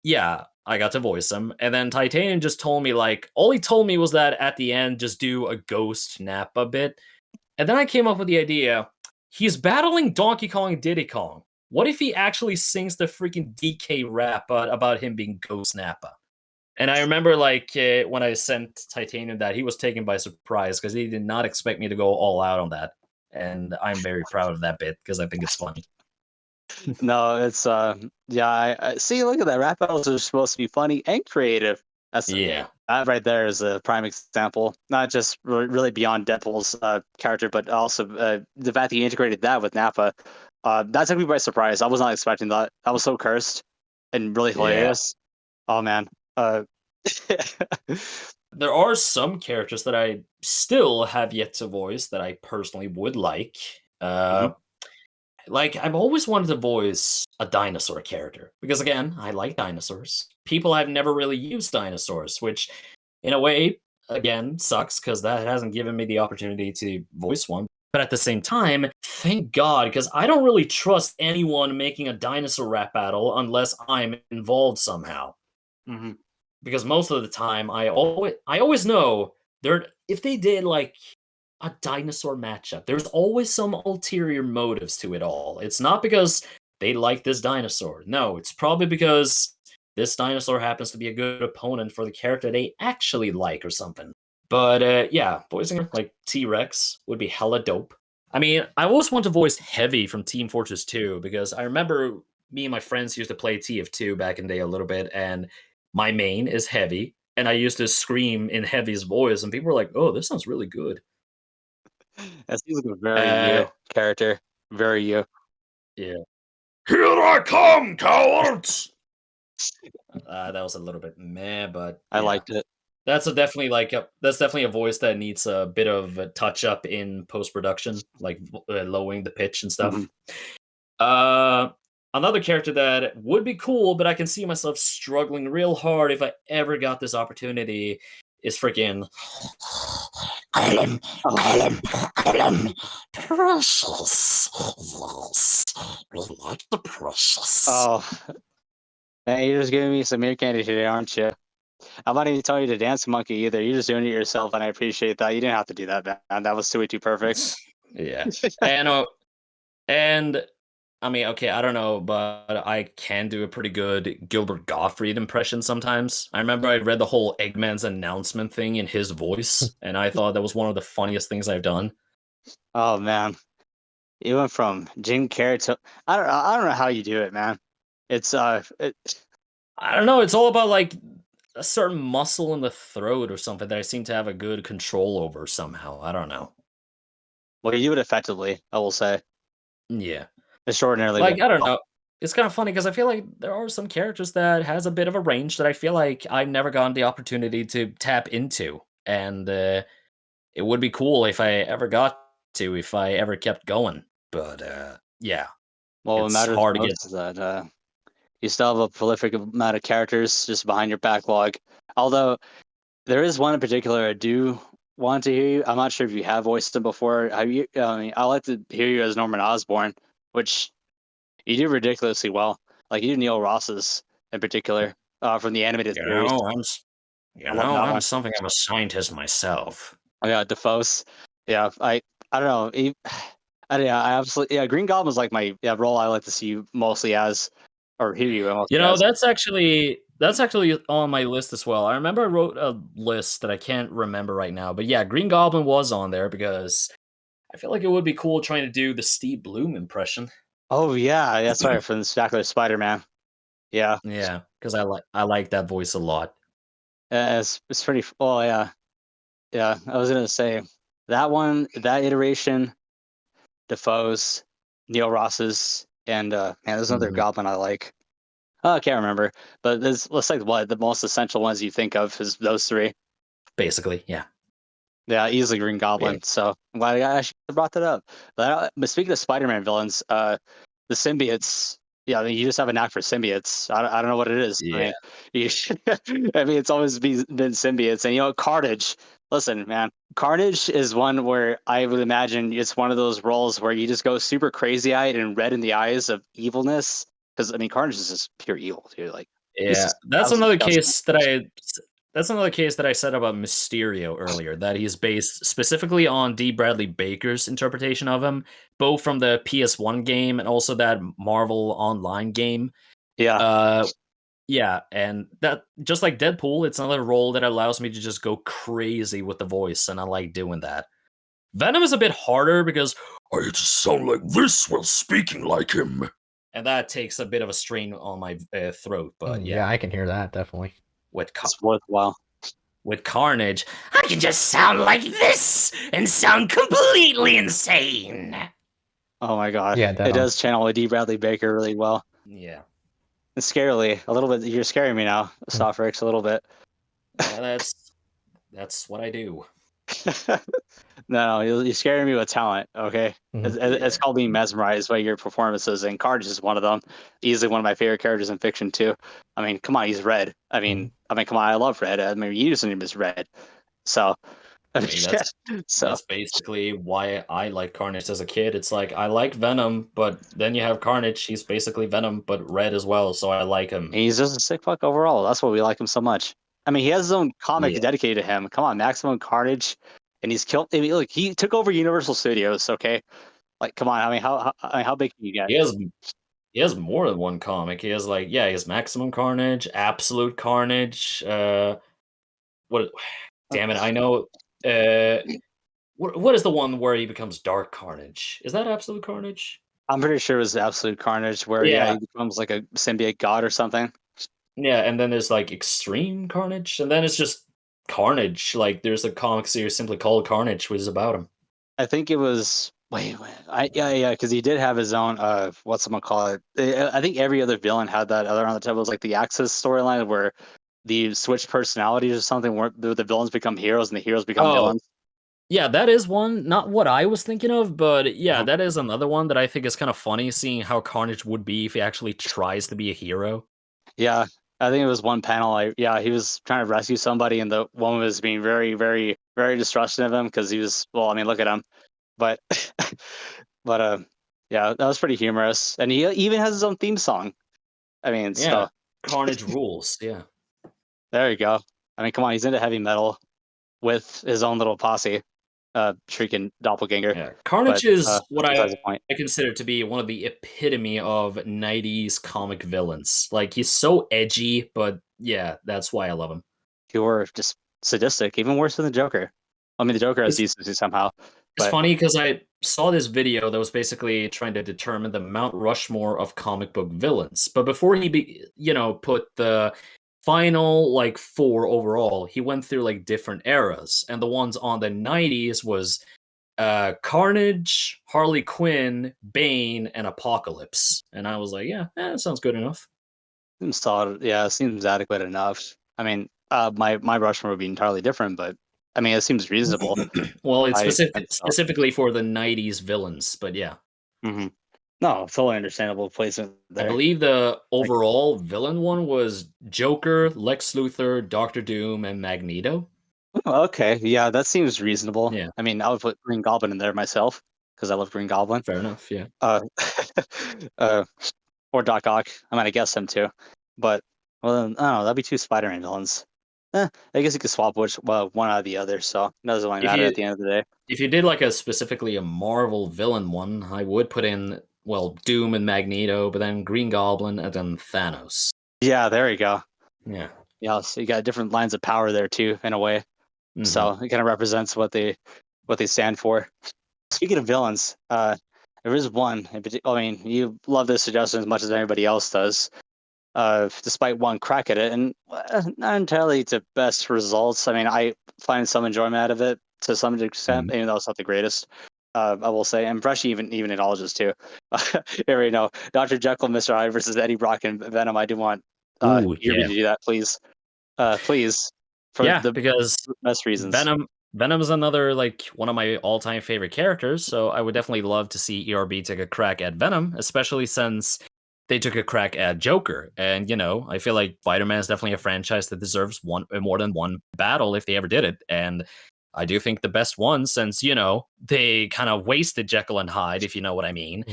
yeah, I got to voice him. And then Titanium just told me, like, all he told me was that at the end, just do a ghost Nappa bit. And then I came up with the idea, he's battling Donkey Kong and Diddy Kong. What if he actually sings the freaking DK rap about him being Ghost Nappa? And I remember, like, when I sent Titanium that, he was taken by surprise because he did not expect me to go all out on that. And I'm very proud of that bit because I think it's funny. No, it's yeah. I see. Look at that. Rap battles are supposed to be funny and creative. That right there is a prime example. Not just really beyond Deadpool's character, but also the fact that he integrated that with Nappa. That took me by surprise. I was not expecting that. I was so cursed and really hilarious. Oh man. There are some characters that I still have yet to voice that I personally would like. like I've always wanted to voice a dinosaur character because again, I like dinosaurs. People have never really used dinosaurs, which in a way again sucks because that hasn't given me the opportunity to voice one. But at the same time, thank God, because I don't really trust anyone making a dinosaur rap battle unless I'm involved somehow. Hmm. Because most of the time, I always know there if they did like a dinosaur matchup, there's always some ulterior motives to it all. It's not because they like this dinosaur. No, it's probably because this dinosaur happens to be a good opponent for the character they actually like or something. But yeah, voicing like T-Rex would be hella dope. I mean, I always want to voice Heavy from Team Fortress 2 because I remember me and my friends used to play TF2 back in the day a little bit, and my main is Heavy, and I used to scream in Heavy's voice, and people were like, "Oh, this sounds really good." That seems like a very Uh, you character. Very you. yeah. Here I come, cowards! That was a little bit meh, but I yeah. liked it. That's definitely a voice that needs a bit of a touch up in post production, like lowering the pitch and stuff. Mhm. Another character that would be cool, but I can see myself struggling real hard if I ever got this opportunity is freaking Goblin, precious. Yes, we like the precious. Oh, man, you're just giving me some ear candy today, aren't you? I'm not even telling you to dance monkey either. You're just doing it yourself, and I appreciate that. You didn't have to do that, man. That was too perfect. Yeah, and I mean, okay, I don't know, but I can do a pretty good Gilbert Gottfried impression sometimes. I remember I read the whole Eggman's announcement thing in his voice, and I thought that was one of the funniest things I've done. Oh man, you went from Jim Carrey to I don't know how you do it, man. It's I don't know, it's all about like a certain muscle in the throat or something that I seem to have a good control over somehow. I don't know. well, you do it effectively. I will say, Yeah. extraordinarily Like, I well. don't know. It's kind of funny because I feel like there are some characters that has a bit of a range that I feel like I've never gotten the opportunity to tap into. And it would be cool if I ever got to, if I ever kept going. But yeah, Well, what it's matters hard to get. most is that you still have a prolific amount of characters just behind your backlog. Although there is one in particular I do want to hear you. I'm not sure if you have voiced him before. Have you? I mean, I like to hear you as Norman Osborn, which you do ridiculously well. Like you do Neil Ross's in particular from the animated You series. know, I love that one. something of a scientist myself. Oh yeah, DeFoe's. Yeah, I don't know. I absolutely Green Goblin is like my role I like to see you mostly as, or hear you You mostly know, as. that's actually on my list as well. I remember I wrote a list that I can't remember right now, but yeah, Green Goblin was on there because I feel like it would be cool trying to do the Steve Bloom impression. Oh yeah, that's right from the Spectacular Spider-Man. Yeah, Yeah, because I like that voice a lot. it's pretty. Oh yeah. I was gonna say that one, that iteration, Defoe's, Neil Ross's, and man, there's another Mhm. Goblin I like. Oh, I can't remember, but let's like what the most essential ones you think of is those three. Basically, yeah. Yeah, easily Green Yeah. Goblin. So I'm glad I actually brought that up. But speaking of Spider-Man villains, the symbiotes. Yeah, I mean, you just have a knack for symbiotes. I don't know what it is. I Yeah. mean, you, I mean, it's always been symbiotes, and Carnage. Listen, man, Carnage is one where I would imagine it's one of those roles where you just go super crazy-eyed and red in the eyes of evilness. Because I mean, Carnage is just pure evil, dude. Like he's Yeah. just absolutely disgusting. That's another case that I said about Mysterio earlier, that he's based specifically on D. Bradley Baker's interpretation of him, both from the PS1 game and also that Marvel Online game. Yeah. Uh yeah, and that just like Deadpool, it's another role that allows me to just go crazy with the voice, and I like doing that. Venom is a bit harder because I just sound like this while speaking like him. And that takes a bit of a strain on my throat, but Yeah, I can hear that definitely. It's worthwhile. with Carnage, I can just sound like this and sound completely insane. Oh my god. Yeah, It dead on. does channel D. Bradley Baker really well. Yeah, And scarily, a little bit. You're scaring me now, Stofferex, a little bit. yeah, that's what I do. No, you're scaring me with talent. Okay, it's called being mesmerized by your performances, and Carnage is one of them. Easily one of my favorite characters in fiction too. I mean, come on, he's Red. Come on, I love Red. I mean, you username is Red. So, I mean, that's basically why I like Carnage as a kid. It's like I like Venom, but then you have Carnage. He's basically Venom, but red as well, so I like him. He's just a sick fuck overall. That's why we like him so much. I mean, he has his own comic dedicated to him. Come on, Maximum Carnage, and he's killed. I mean, look, he took over Universal Studios. Okay, like, come on. I mean, how big can you get? He has more than one comic. He has he has Maximum Carnage, Absolute Carnage. What? Damn it! I know. What is the one where he becomes Dark Carnage? Is that Absolute Carnage? I'm pretty sure it was Absolute Carnage, where he becomes like a symbiote god or something. Yeah, and then there's like Extreme Carnage, and then it's just Carnage. Like there's a comic series simply called Carnage, which is about him. I think it was because he did have his own whatchamacallit. I think every other villain had that other on the table. It was like the Axis storyline where the switched personalities or something, where the villains become heroes and the heroes become villains. Yeah, that is one. Not what I was thinking of, but yeah, that is another one that I think is kind of funny, seeing how Carnage would be if he actually tries to be a hero. Yeah, I think it was one panel. He was trying to rescue somebody, and the woman was being very, very, very distrusting of him because he was. Well, I mean, look at him, but yeah, that was pretty humorous, and he even has his own theme song. I mean, so Carnage rules. Yeah, there you go. I mean, come on, he's into heavy metal with his own little posse. Shrieking doppelganger. Yeah. Carnage is what I consider to be one of the epitome of 90s comic villains. Like, he's so edgy, but yeah, that's why I love him. He were just sadistic, even worse than the Joker. I mean, the Joker has decency somehow. It's funny because I saw this video that was basically trying to determine the Mount Rushmore of comic book villains. But before he, put the final 4 overall, he went through different eras, and the ones on the 90s was Carnage, Harley Quinn, Bane, and Apocalypse. And I was like, yeah, that sounds good enough. Seems solid. Yeah, seems adequate enough. I mean, my Rushmore would be entirely different, but I mean, it seems reasonable. Well, it's specifically for the 90s villains, but yeah. Mm-hmm. No, totally understandable placement there. I believe the overall villain one was Joker, Lex Luthor, Doctor Doom, and Magneto. Okay, yeah, that seems reasonable. Yeah. I mean, I would put Green Goblin in there myself because I love Green Goblin. Fair enough, yeah. Or Doc Ock. I mean, I guess him too. But, well, I don't know, that'd be 2 Spider-Man villains. I guess you could swap one out of the other, so it doesn't really matter at the end of the day. If you did specifically a Marvel villain one, I would put in Doom and Magneto, but then Green Goblin and then Thanos. Yeah, there you go. Yeah. Yeah, so you got different lines of power there too, in a way. Mm-hmm. So it kind of represents what they stand for. Speaking of villains, there is one. I mean, you love this suggestion as much as anybody else does. Despite one crack at it, and not entirely to best results. I mean, I find some enjoyment out of it to some extent, even though it's not the greatest. I will say, and Brushy even acknowledges too. You know, Dr. Jekyll, Mr. Hyde versus Eddie Brock and Venom. I do want ERB to do that, please, please. Because best reasons. Venom is another one of my all-time favorite characters, so I would definitely love to see ERB take a crack at Venom, especially since they took a crack at Joker. And I feel like Spider-Man is definitely a franchise that deserves more than one battle if they ever did it. And I do think the best one, since they kind of wasted Jekyll and Hyde, if you know what I mean.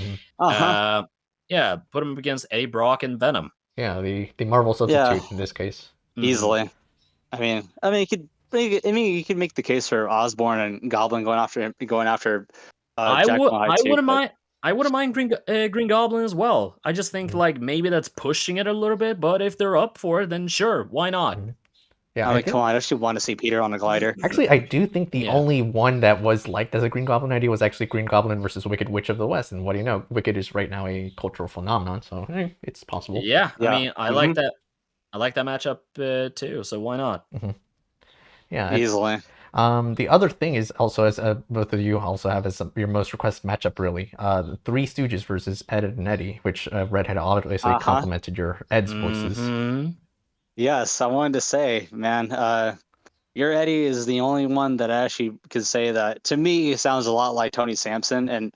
Mm-hmm. Put them against Eddie Brock and Venom. Yeah, the Marvel substitute in this case. Easily. I mean, you could make the case for Osborn and Goblin going after Jekyll and Hyde. I wouldn't mind Green Goblin as well. I just think maybe that's pushing it a little bit, but if they're up for it, then sure, why not? Yeah, I mean, come on, I actually want to see Peter on a glider. Actually, I do think the only one that was liked as a Green Goblin idea was actually Green Goblin versus Wicked Witch of the West. And what do you know? Wicked is right now a cultural phenomenon, so it's possible. Yeah. I mean, I like that. I like that matchup too, so why not? Yeah, easily. The other thing is also, as both of you also have as your most requested matchup, really, the Three Stooges versus Ed and Eddy, which Red had obviously complimented your Ed's voices. Yes, I wanted to say, man, Your Eddy is the only one that I actually could say that to me sounds a lot like Tony Sampson, and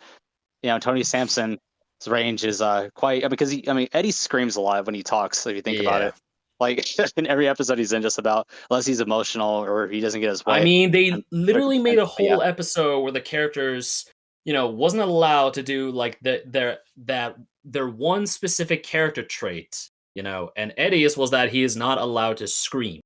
Tony Sampson's range is quite because Eddy screams a lot when he talks. If you think about Yeah. it, like in every episode he's in, just about unless he's emotional or he doesn't get his way. I mean, they and literally made a whole yeah. episode where the characters, wasn't allowed to do like their one specific character trait, and Eddy's was that he is not allowed to scream.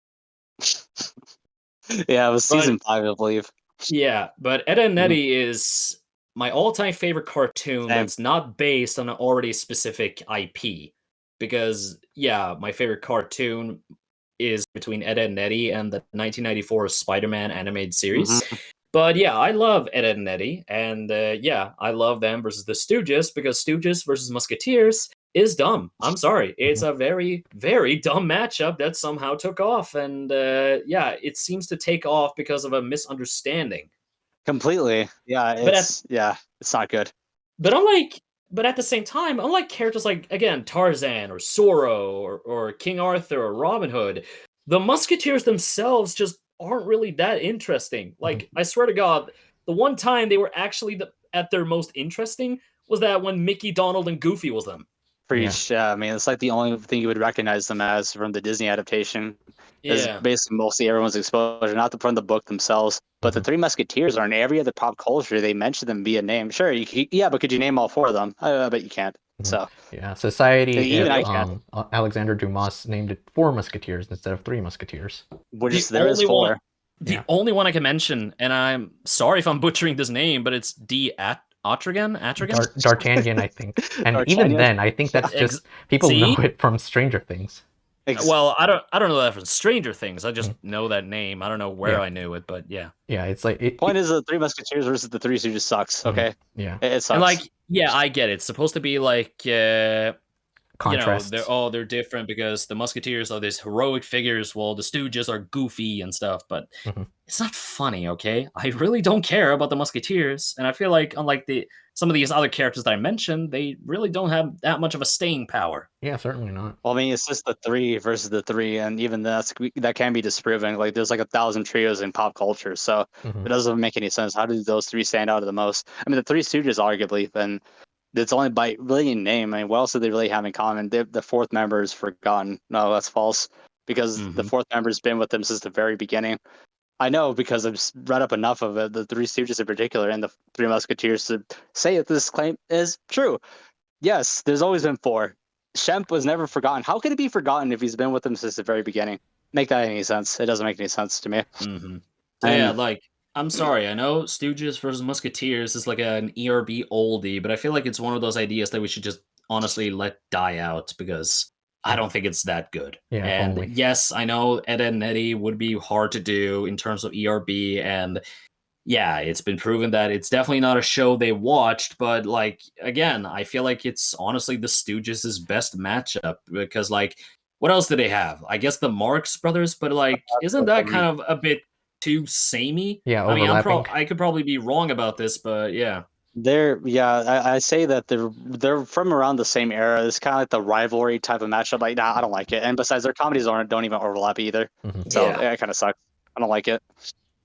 Yeah, it was But- season 5, I believe. Yeah, but Ed and Eddy is my all-time favorite cartoon Same. that's not based on an already specific IP. Because, yeah, my favorite cartoon is between Ed, and Eddy and the 1994 Spider-Man animated series. But yeah, I love Ed, and Eddy, and yeah, I love them versus the Stooges, because Stooges versus Musketeers is dumb. I'm sorry. It's a very, very dumb matchup that somehow took off, and yeah, it seems to take off because of a misunderstanding. Completely. Yeah, it's not good. But at the same time, unlike characters like, again, Tarzan or Zorro or King Arthur or Robin Hood, the Musketeers themselves just aren't really that interesting. Like, I swear to God, the one time they were actually at their most interesting was that when Mickey, Donald, and Goofy was them. Preach. Yeah, I mean, it's like the only thing you would recognize them as from the Disney adaptation. Is basically mostly everyone's exposure, not from the book themselves. But the Three Musketeers are in every other pop culture. They mention them via name. Sure, but could you name all 4 of them? I bet you can't. So yeah, Society. Even I can't. Alexander Dumas named it 4 Musketeers instead of 3 Musketeers. There is 4. The only one I can mention, and I'm sorry if I'm butchering this name, but it's Atrigan? D'Artagnan, I think. And even then, I think that's just people know it from Stranger Things. Well, I don't know that from Stranger Things. I just know that name. I don't know where I knew it, but yeah. Yeah, it's like point is the Three Musketeers versus the Three Stooges sucks. Okay. Yeah. It sucks. And I get it. It's supposed to be like contrast. They're different because the Musketeers are these heroic figures, while the Stooges are goofy and stuff. But it's not funny. Okay, I really don't care about the Musketeers, and I feel like unlike some of these other characters that I mentioned, they really don't have that much of a staying power. Yeah, certainly not. Well, I mean, it's just the 3 versus the 3, and even that can be disproven. Like, there's like 1,000 trios in pop culture, so it doesn't make any sense. How do those 3 stand out the most? I mean, the Three Stooges, arguably, and it's only by really name. I mean, what else do they really have in common? The 4th member is forgotten. No, that's false, because the 4th member's been with them since the very beginning. I know because I've read up enough of it, the Three Stooges in particular and the Three Musketeers, to say that this claim is true. Yes, there's always been 4. Shemp was never forgotten. How could it be forgotten if he's been with them since the very beginning? Make that any sense? It doesn't make any sense to me. Yeah, I'm sorry. I know Stooges versus Musketeers is like an ERB oldie, but I feel like it's one of those ideas that we should just honestly let die out because I don't think it's that good. Yeah, and yes, I know Ed and Eddy would be hard to do in terms of ERB, and yeah, it's been proven that it's definitely not a show they watched, but again, I feel like it's honestly the Stooges' best matchup because what else do they have? I guess the Marx Brothers, but isn't that kind of a bit too samey? Yeah, I mean, overlapping. I could probably be wrong about this, but yeah. I say that they're from around the same era. It's kind of like the rivalry type of matchup. Like, nah, I don't like it. And besides, their comedies don't even overlap either. So it kind of sucks. I don't like it.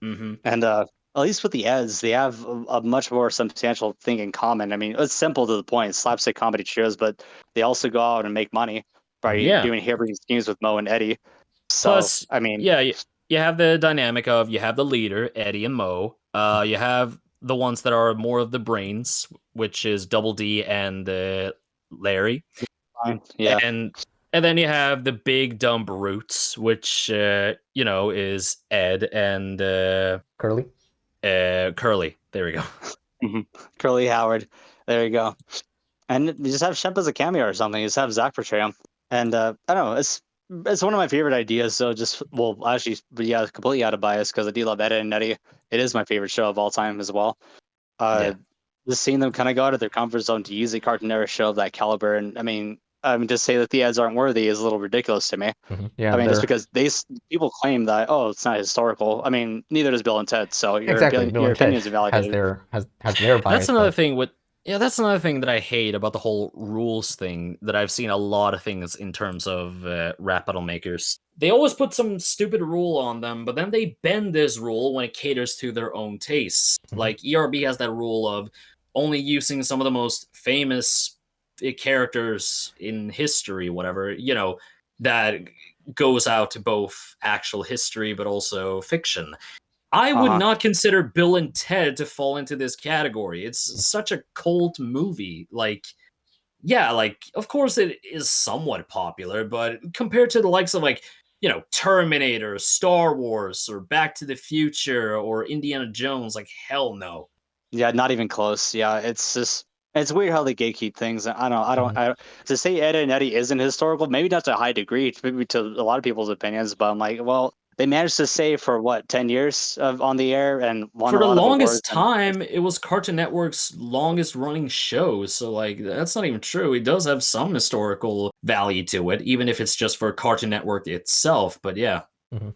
And at least with the Eds, they have a much more substantial thing in common. I mean, it's simple to the point, slapstick comedy shows, but they also go out and make money by doing harebrained schemes with Mo and Eddy. So, plus, I mean, you have the dynamic of you have the leader, Eddy and Mo. You have the ones that are more of the brains, which is Double D and Larry. Yeah. And then you have the big dumb brutes, which is Ed and Curly. Curly. There we go. Curly Howard. There you go. And you just have Shemp as a cameo or something. You just have Zach portray him. And I don't know. It's one of my favorite ideas. So completely out of bias because I do love Ed and Eddy. It is my favorite show of all time as well. Just seeing them kind of go out of their comfort zone to use a cartoon era show of that caliber, and I mean, to say that the Eds aren't worthy is a little ridiculous to me. Yeah, I mean, just because people claim that it's not historical. I mean, neither does Bill and Ted. So your opinion is invalidated. Has their bias. That's another thing that's another thing that I hate about the whole rules thing, that I've seen a lot of things in terms of rap battle makers. they always put some stupid rule on them, but then they bend this rule when it caters to their own tastes. Like ERB has that rule of only using some of the most famous characters in history, whatever, that goes out to both actual history but also fiction. I would not consider Bill and Ted to fall into this category. It's such a cult movie. Like, yeah, like, of course it is somewhat popular, but compared to the likes of, like, Terminator, Star Wars, or Back to the Future, or Indiana Jones, like, hell no. Yeah, not even close. Yeah, it's weird how they gatekeep things. I don't to say Ed and Eddy isn't historical, maybe not to a high degree, maybe to a lot of people's opinions, but I'm like, well, they managed to stay for what, 10 years on the air and won for a the lot of longest awards. time. It was Cartoon Network's longest running show, so like that's not even true. It does have some historical value to it, even if it's just for Cartoon Network itself. But yeah. Mm-hmm.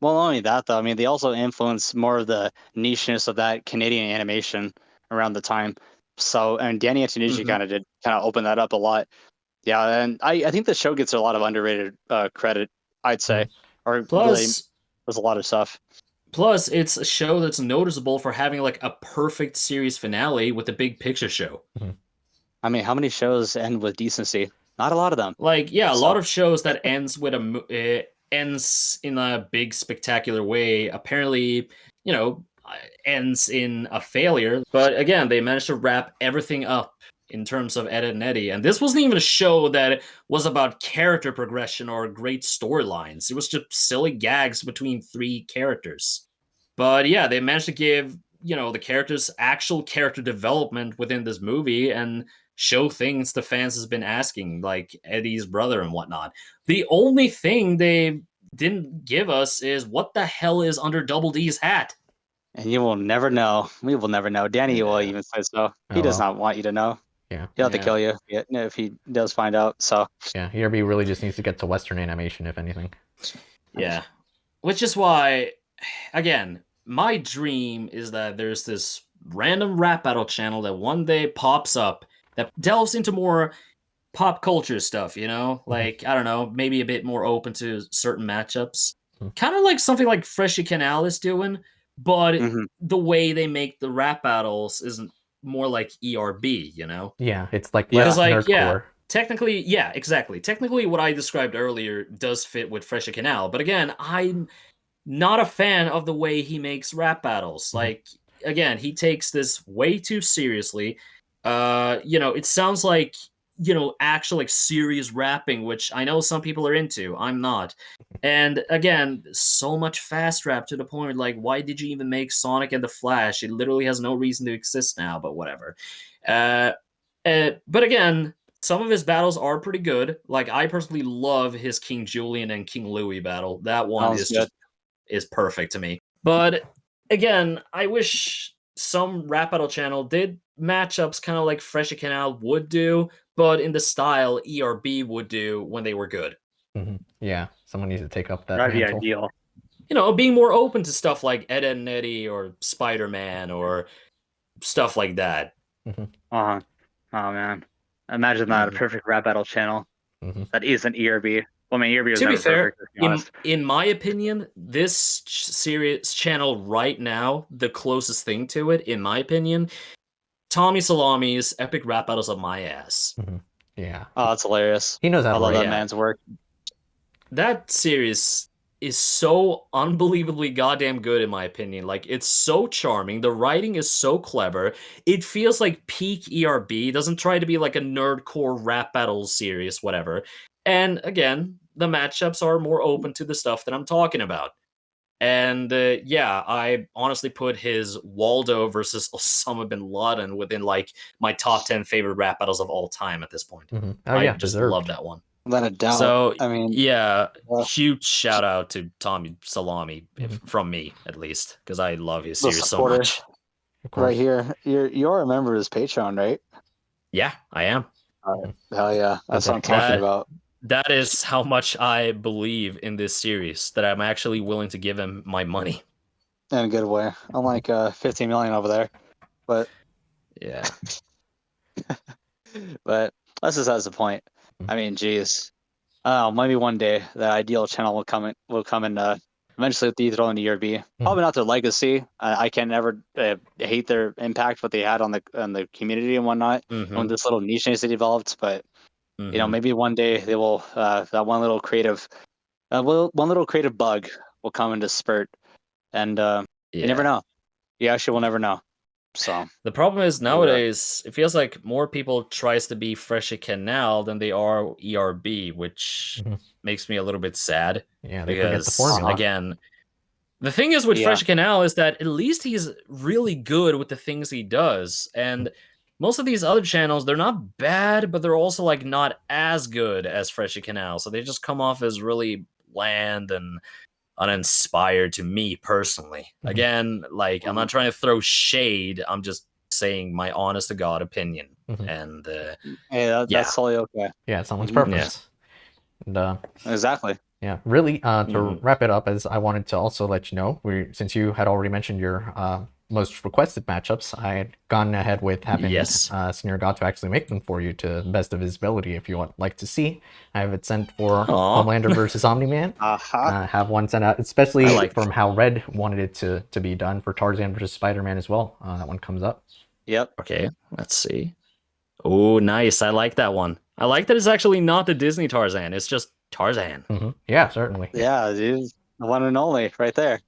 Well, not only that, though, I mean, they also influenced more of the nicheness of that Canadian animation around the time. So, and Danny Antonucci kind of opened that up a lot. Yeah, and I think the show gets a lot of underrated credit, I'd say. Or really, there's a lot of stuff. Plus, it's a show that's noticeable for having like a perfect series finale with a big picture show. I mean, how many shows end with decency? Not a lot of them. Like, yeah, a lot of shows that ends with ends in a big spectacular way. Apparently, ends in a failure. But again, they managed to wrap everything up in terms of Ed and Eddy. And this wasn't even a show that was about character progression or great storylines. It was just silly gags between three characters. But yeah, they managed to give, the characters actual character development within this movie and show things the fans has been asking, like Eddie's brother and whatnot. The only thing they didn't give us is what the hell is under Double D's hat? And you will never know. We will never know. Danny will even say so. He does not want you to know. Yeah. He'll have to kill you if he does find out. So yeah, ERB really just needs to get to Western animation, if anything. Yeah. Which is why, again, my dream is that there's this random rap battle channel that one day pops up that delves into more pop culture stuff, like, I don't know, maybe a bit more open to certain matchups. Kind of like something like Freshy Canal is doing, but the way they make the rap battles isn't more like ERB, Yeah, it's like less nerdcore. Technically, yeah, exactly. Technically, what I described earlier does fit with Freshy Canal, but again, I'm not a fan of the way he makes rap battles. Like, again, he takes this way too seriously. It sounds like, actual like serious rapping, which I know some people are into. I'm not. And again, so much fast rap to the point like, why did you even make Sonic and the Flash? It literally has no reason to exist now, but whatever. But again, some of his battles are pretty good. Like, I personally love his King Julian and King Louis battle. That one is perfect to me. But again, I wish some rap battle channel did matchups kind of like Freshy Canal would do, but in the style ERB would do when they were good. Yeah, someone needs to take up that that'd mantle. be ideal. Being more open to stuff like Ed and Eddy or Spider-Man or stuff like that. Oh man, imagine that, a perfect rap battle channel that isn't ERB. Well, I mean, ERB is to never be fair, perfect, to be honest. In my opinion, this series channel right now, the closest thing to it, in my opinion, Tommy Salami's Epic Rap Battles of My Ass. Yeah. Oh, that's hilarious. He knows how to love write. that man's work. That series is so unbelievably goddamn good, in my opinion. Like, it's so charming. The writing is so clever. It feels like peak ERB. It doesn't try to be like a nerdcore rap battle series, whatever. And again, the matchups are more open to the stuff that I'm talking about. And yeah, I honestly put his Waldo versus Osama bin Laden within like my top 10 favorite rap battles of all time at this point. I just love that one. Without a doubt. So, I mean, yeah, huge shout out to Tommy Salami, from me at least, because I love his series so much. Right here, you're a member of his Patreon, right? Yeah, I am. Hell yeah, that's what I'm talking about. That is how much I believe in this series, that I'm actually willing to give him my money. In a good way. I'm like 15 million over there, but yeah. But that's just the point. I mean, geez, Maybe one day the ideal channel will come and eventually be thrown into ERB. Probably not their legacy. I can never hate their impact, what they had on the community and whatnot, on this little niche they developed. But maybe one day they will that one little creative bug will come into spurt, and you never know. You actually will never know. So the problem is nowadays it feels like more people tries to be Freshy Canal than they are ERB, which makes me a little bit sad. Yeah, they forget the formula. Again, the thing is with Freshy Canal is that at least he's really good with the things he does, and most of these other channels, they're not bad, but they're also like not as good as Freshy Canal, so they just come off as really bland and uninspired to me personally. Again, like I'm not trying to throw shade, I'm just saying my honest to God opinion. And that's totally okay. Yeah, it's someone's preference. And, exactly. Yeah, really, to wrap it up, as I wanted to also let you know, since you had already mentioned your most requested matchups, I had gone ahead with having Señor Gato actually make them for you to the best of his ability. If you would like to see, I have it sent for Homelander versus Omni-Man. Have one sent out, especially from how Red wanted it to be done for Tarzan versus Spider-Man as well. That one comes up. Yep. Okay, let's see. Oh, nice. I like that one. I like that it's actually not the Disney Tarzan. It's just Tarzan. Yeah, certainly. Yeah, dude. The one and only right there.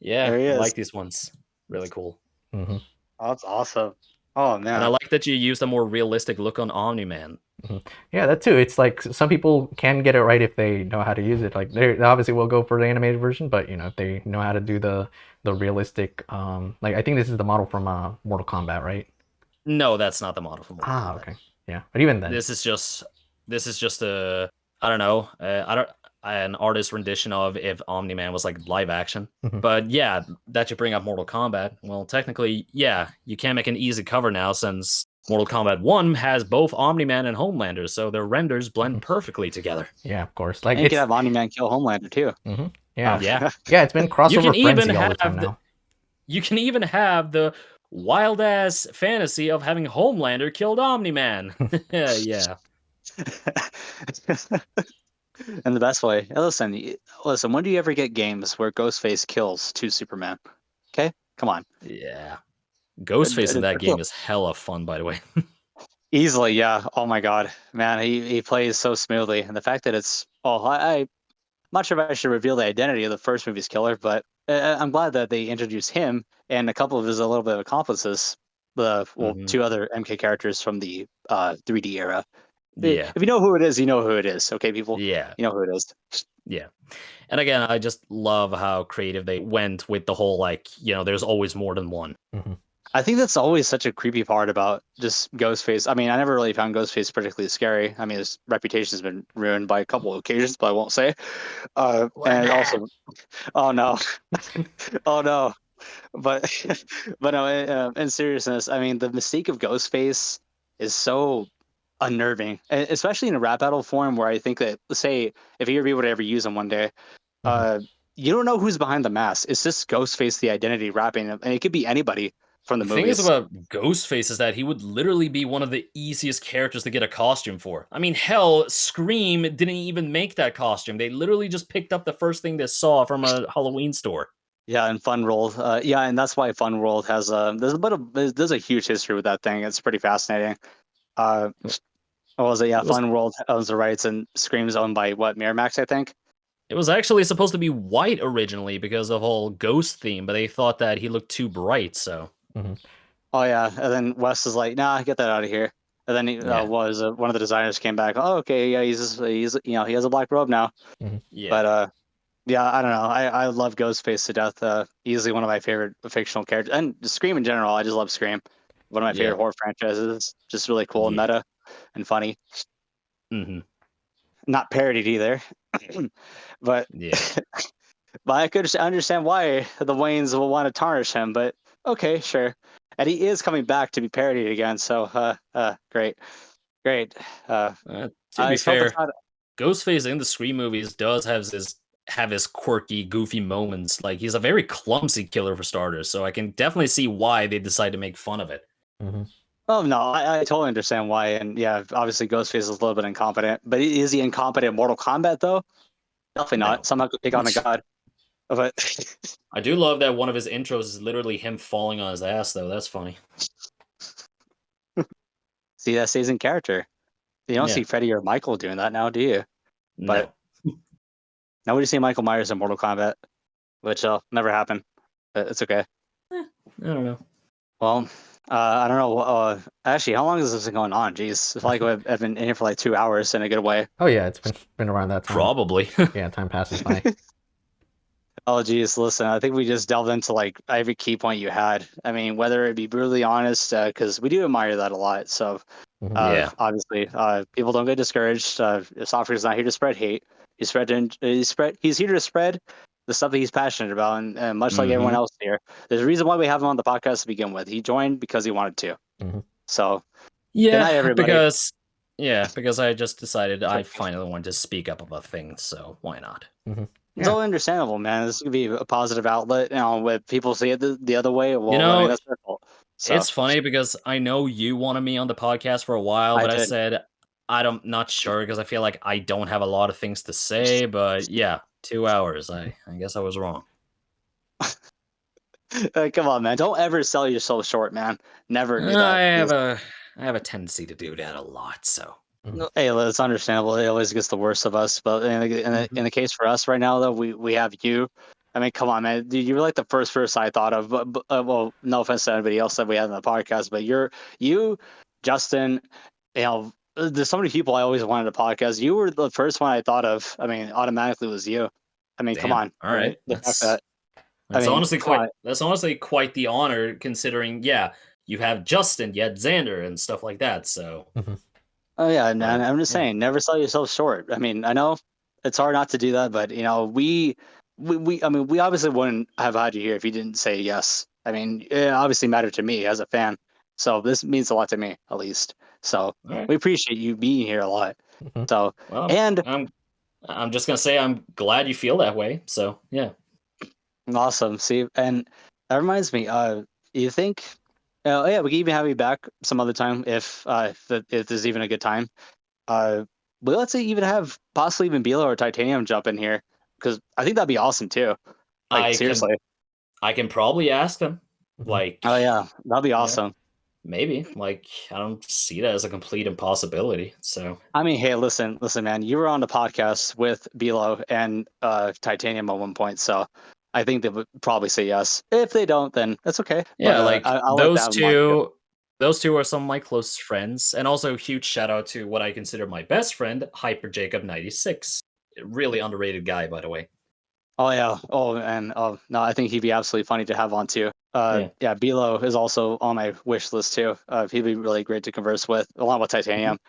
Yeah, there he is. I like these ones. Really cool. Oh, that's awesome. Oh, man. And I like that you used a more realistic look on Omni-Man. Yeah, that too. It's like some people can get it right if they know how to use it. Like they obviously will go for the animated version, but if they know how to do the realistic, like I think this is the model from Mortal Kombat, right? No, that's not the model from Mortal Kombat. Okay. Yeah, but even then, this is just a an artist rendition of if Omni-Man was like live action. But yeah, that you bring up Mortal Kombat. Well, technically, yeah, you can make an easy cover now since Mortal Kombat 1 has both Omni-Man and Homelander, so their renders blend perfectly together. Yeah, of course. Like you can have Omni-Man kill Homelander too. Yeah, yeah. It's been crossover frenzy all the time now. You can even have the wild ass fantasy of having Homelander killed Omni-Man. Yeah. In the best way. Listen. When do you ever get games where Ghostface kills 2 Superman? Okay, come on. Yeah, Ghostface in that game is hella fun, by the way. Easily, yeah. Oh my god, man, he plays so smoothly, and the fact that it's I'm not sure if I should reveal the identity of the first movie's killer, but I'm glad that they introduced him and a couple of his a little bit of accomplices. 2 other MK characters from the 3D era. Yeah. If you know who it is, you know who it is. Okay, people? Yeah. You know who it is. Yeah. And again, I just love how creative they went with the whole, like, there's always more than one. I think that's always such a creepy part about just Ghostface. I mean, I never really found Ghostface particularly scary. I mean, his reputation has been ruined by a couple of occasions, but I won't say. And also, oh no. Oh no. But no, in seriousness, I mean, the mystique of Ghostface is so unnerving, especially in a rap battle form where I think that, say, if ERB would ever use him one day, you don't know who's behind the mask. It's just Ghostface, the identity rapping, and it could be anybody from the movies. The thing is about Ghostface is that he would literally be one of the easiest characters to get a costume for. I mean, hell, Scream didn't even make that costume. They literally just picked up the first thing they saw from a Halloween store. Yeah, and Fun World. And that's why Fun World has there's a huge history with that thing. It's pretty fascinating. What was it? Yeah, Fun World owns the rights, and Scream's owned by Miramax, I think. It was actually supposed to be white originally because of the whole ghost theme, but they thought that he looked too bright, so. Oh yeah, and then Wes is like, "Nah, get that out of here." And then one of the designers came back. Oh, okay, yeah, he's he has a black robe now. Yeah. But yeah, I don't know. I love Ghostface to death. Easily one of my favorite fictional characters, and Scream in general. I just love Scream. One of my favorite horror franchises. It's just really cool and meta and funny. Not parodied either. But but I could understand why the Waynes will want to tarnish him. But okay, sure. And he is coming back to be parodied again. So great. To be fair, Ghostface in the Scream movies does have his quirky, goofy moments. Like, he's a very clumsy killer for starters, so I can definitely see why they decide to make fun of it. Oh no, I totally understand why, and yeah, obviously Ghostface is a little bit incompetent, but is he incompetent in Mortal Kombat though? Definitely not. No. Somehow could take on a god, but I do love that one of his intros is literally him falling on his ass, though. That's funny. see, that stays in character. You don't Yeah. see Freddy or Michael doing that now, do you? No. Now we see Michael Myers in Mortal Kombat, which never happened. But it's okay. I don't know. Well, I don't know. Actually, how long has this been going on? Jeez, it's like I've been in here for like 2 hours in a good way. Oh yeah, it's been around that time. Probably. Yeah, time passes by. Oh, geez, listen, I think we just delved into like every key point you had. I mean, whether it be brutally honest, because we do admire that a lot. So, Mhm. Yeah. obviously, people don't get discouraged. Stofferex not here to spread hate. He's here to spread the stuff that he's passionate about, and much like everyone Mhm. else here, there's a reason why we have him on the podcast to begin with. He joined because he wanted to. Mhm. So, Yeah, night, everybody. because I just decided I finally wanted to speak up about things, so why not? it's all understandable, man. This could be a positive outlet. You know, if people see it the other way, well, I know, mean, that's their fault. So, It's funny because I know you wanted me on the podcast for a while, but I did. said I'm not sure because I feel like I don't have a lot of things to say. But yeah, 2 hours. I guess I was wrong. Come on, man. Don't ever sell yourself short, man. Never do that. I have a tendency to do that a lot. So Hey, it's understandable. It always gets the worst of us. But in the case for us right now, though, we have you. I mean, come on, man. Dude, you were like the first person I thought of. But well, no offense to anybody else that we had on the podcast, but you, Justin. You know, there's so many people I always wanted a podcast. You were the first one I thought of. I mean, automatically was you. I mean, come Damn. on. All right. The fact that That's mean, honestly come on. that's honestly quite the honor considering. Yeah, you have Justin, you had Xander, and stuff like that. So Oh yeah, man. But, I'm just yeah. saying, never sell yourself short. I mean, I know it's hard not to do that, but you know, we I mean, we obviously wouldn't have had you here if you didn't say yes. I mean, it obviously mattered to me as a fan, so this means a lot to me, at least. So all right. we appreciate you being here a lot. Mhm. So Well, and I'm just gonna say I'm glad you feel that way. So yeah. awesome. See, and that reminds me. You think? Yeah, we can even have you back some other time if there's even a good time. But let's say even have possibly even Bilo or Titanium jump in here because I think that'd be awesome too. Like seriously. I can probably ask them. Mhm. Like, Oh yeah, that'd be awesome. maybe. Like, I don't see that as a complete impossibility. So I mean, hey, listen, man. You were on the podcast with Bilo and Titanium at one point, so I think they would probably say yes. If they don't, then that's okay. yeah, But, like I'll let those that one go. two. Those two are some of my closest friends, and also huge shout out to what I consider my best friend, Hyper Jacob 96. Really underrated guy, by the way. Oh yeah. Oh, and no, I think he'd be absolutely funny to have on too. Yeah, Bilo is also on my wish list too. He'd be really great to converse with, along with Titanium.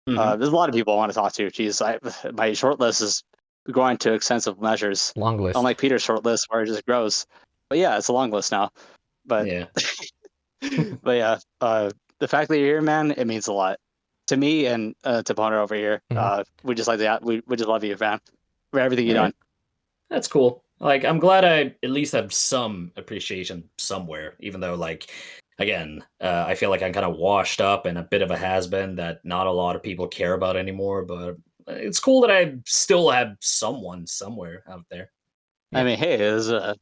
Mhm. There's a lot of people I want to talk to. Jeez, my short list is growing to extensive measures. Long list. Unlike Peter's short list where it just grows. But yeah, it's a long list now. But Yeah. but yeah, the fact that you're here, man, it means a lot to me and to Boner over here. Mhm. We just like that. We just love you, man, for everything you've All done. That's cool. Like, I'm glad I at least have some appreciation somewhere, even though, like, again, I feel like I'm kind of washed up and a bit of a has-been that not a lot of people care about anymore, but it's cool that I still have someone somewhere out there. I mean, hey, there's a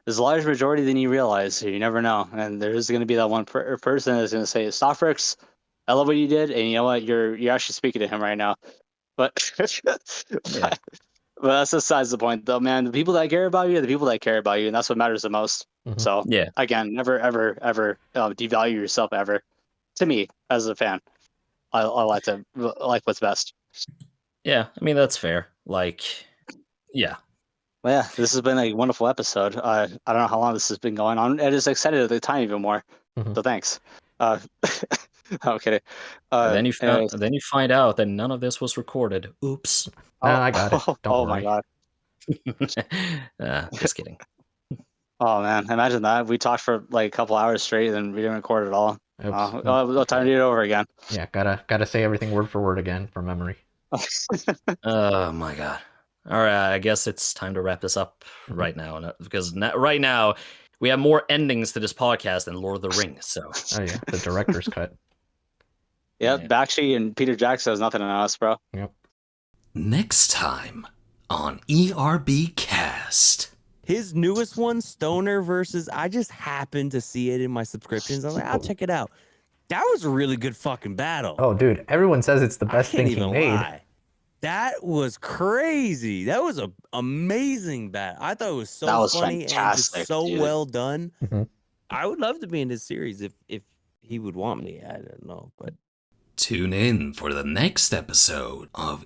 large majority than you realize. So you never know, and there's going to be that one person that's going to say, "Stofferex, I love what you did," and you know what? You're actually speaking to him right now. But Yeah. but that's besides the point, though, man. The people that care about you are the people that care about you, and that's what matters the most. Mhm. So Yeah. again, never ever devalue yourself ever. To me, as a fan, I like what's best. Yeah, I mean, that's fair. Like, yeah. Well, yeah, this has been a wonderful episode. I don't know how long this has been going on. I just excited at the time even more. Mhm. So thanks. I'm kidding. And then Anyways. then you find out that none of this was recorded. Oops. No, I got it. Don't oh worry. my god. Just kidding. Oh man, imagine that. We talked for like a couple hours straight and we didn't record at all. Oops. We'll time to do it over again. Yeah, gotta say everything word for word again from memory. Oh my god. All right, I guess it's time to wrap this up right now, because right now we have more endings to this podcast than Lord of the Rings. So Oh yeah, the director's cut. Yep, Yeah. Bakshi and Peter Jackson has nothing on us, bro. Yep. Next time on ERBcast. His newest one, Stoner versus, I just happened to see it in my subscriptions. I'm like, I'll check it out. That was a really good fucking battle. Oh, dude, everyone says it's the I best can't thing he even made. lie. That was crazy. That was a amazing battle. I thought it was so That was funny and fantastic, just so dude. well done. Mhm. I would love to be in this series if he would want me. I don't know, but Tune in for the next episode of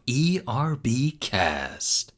ERBcast.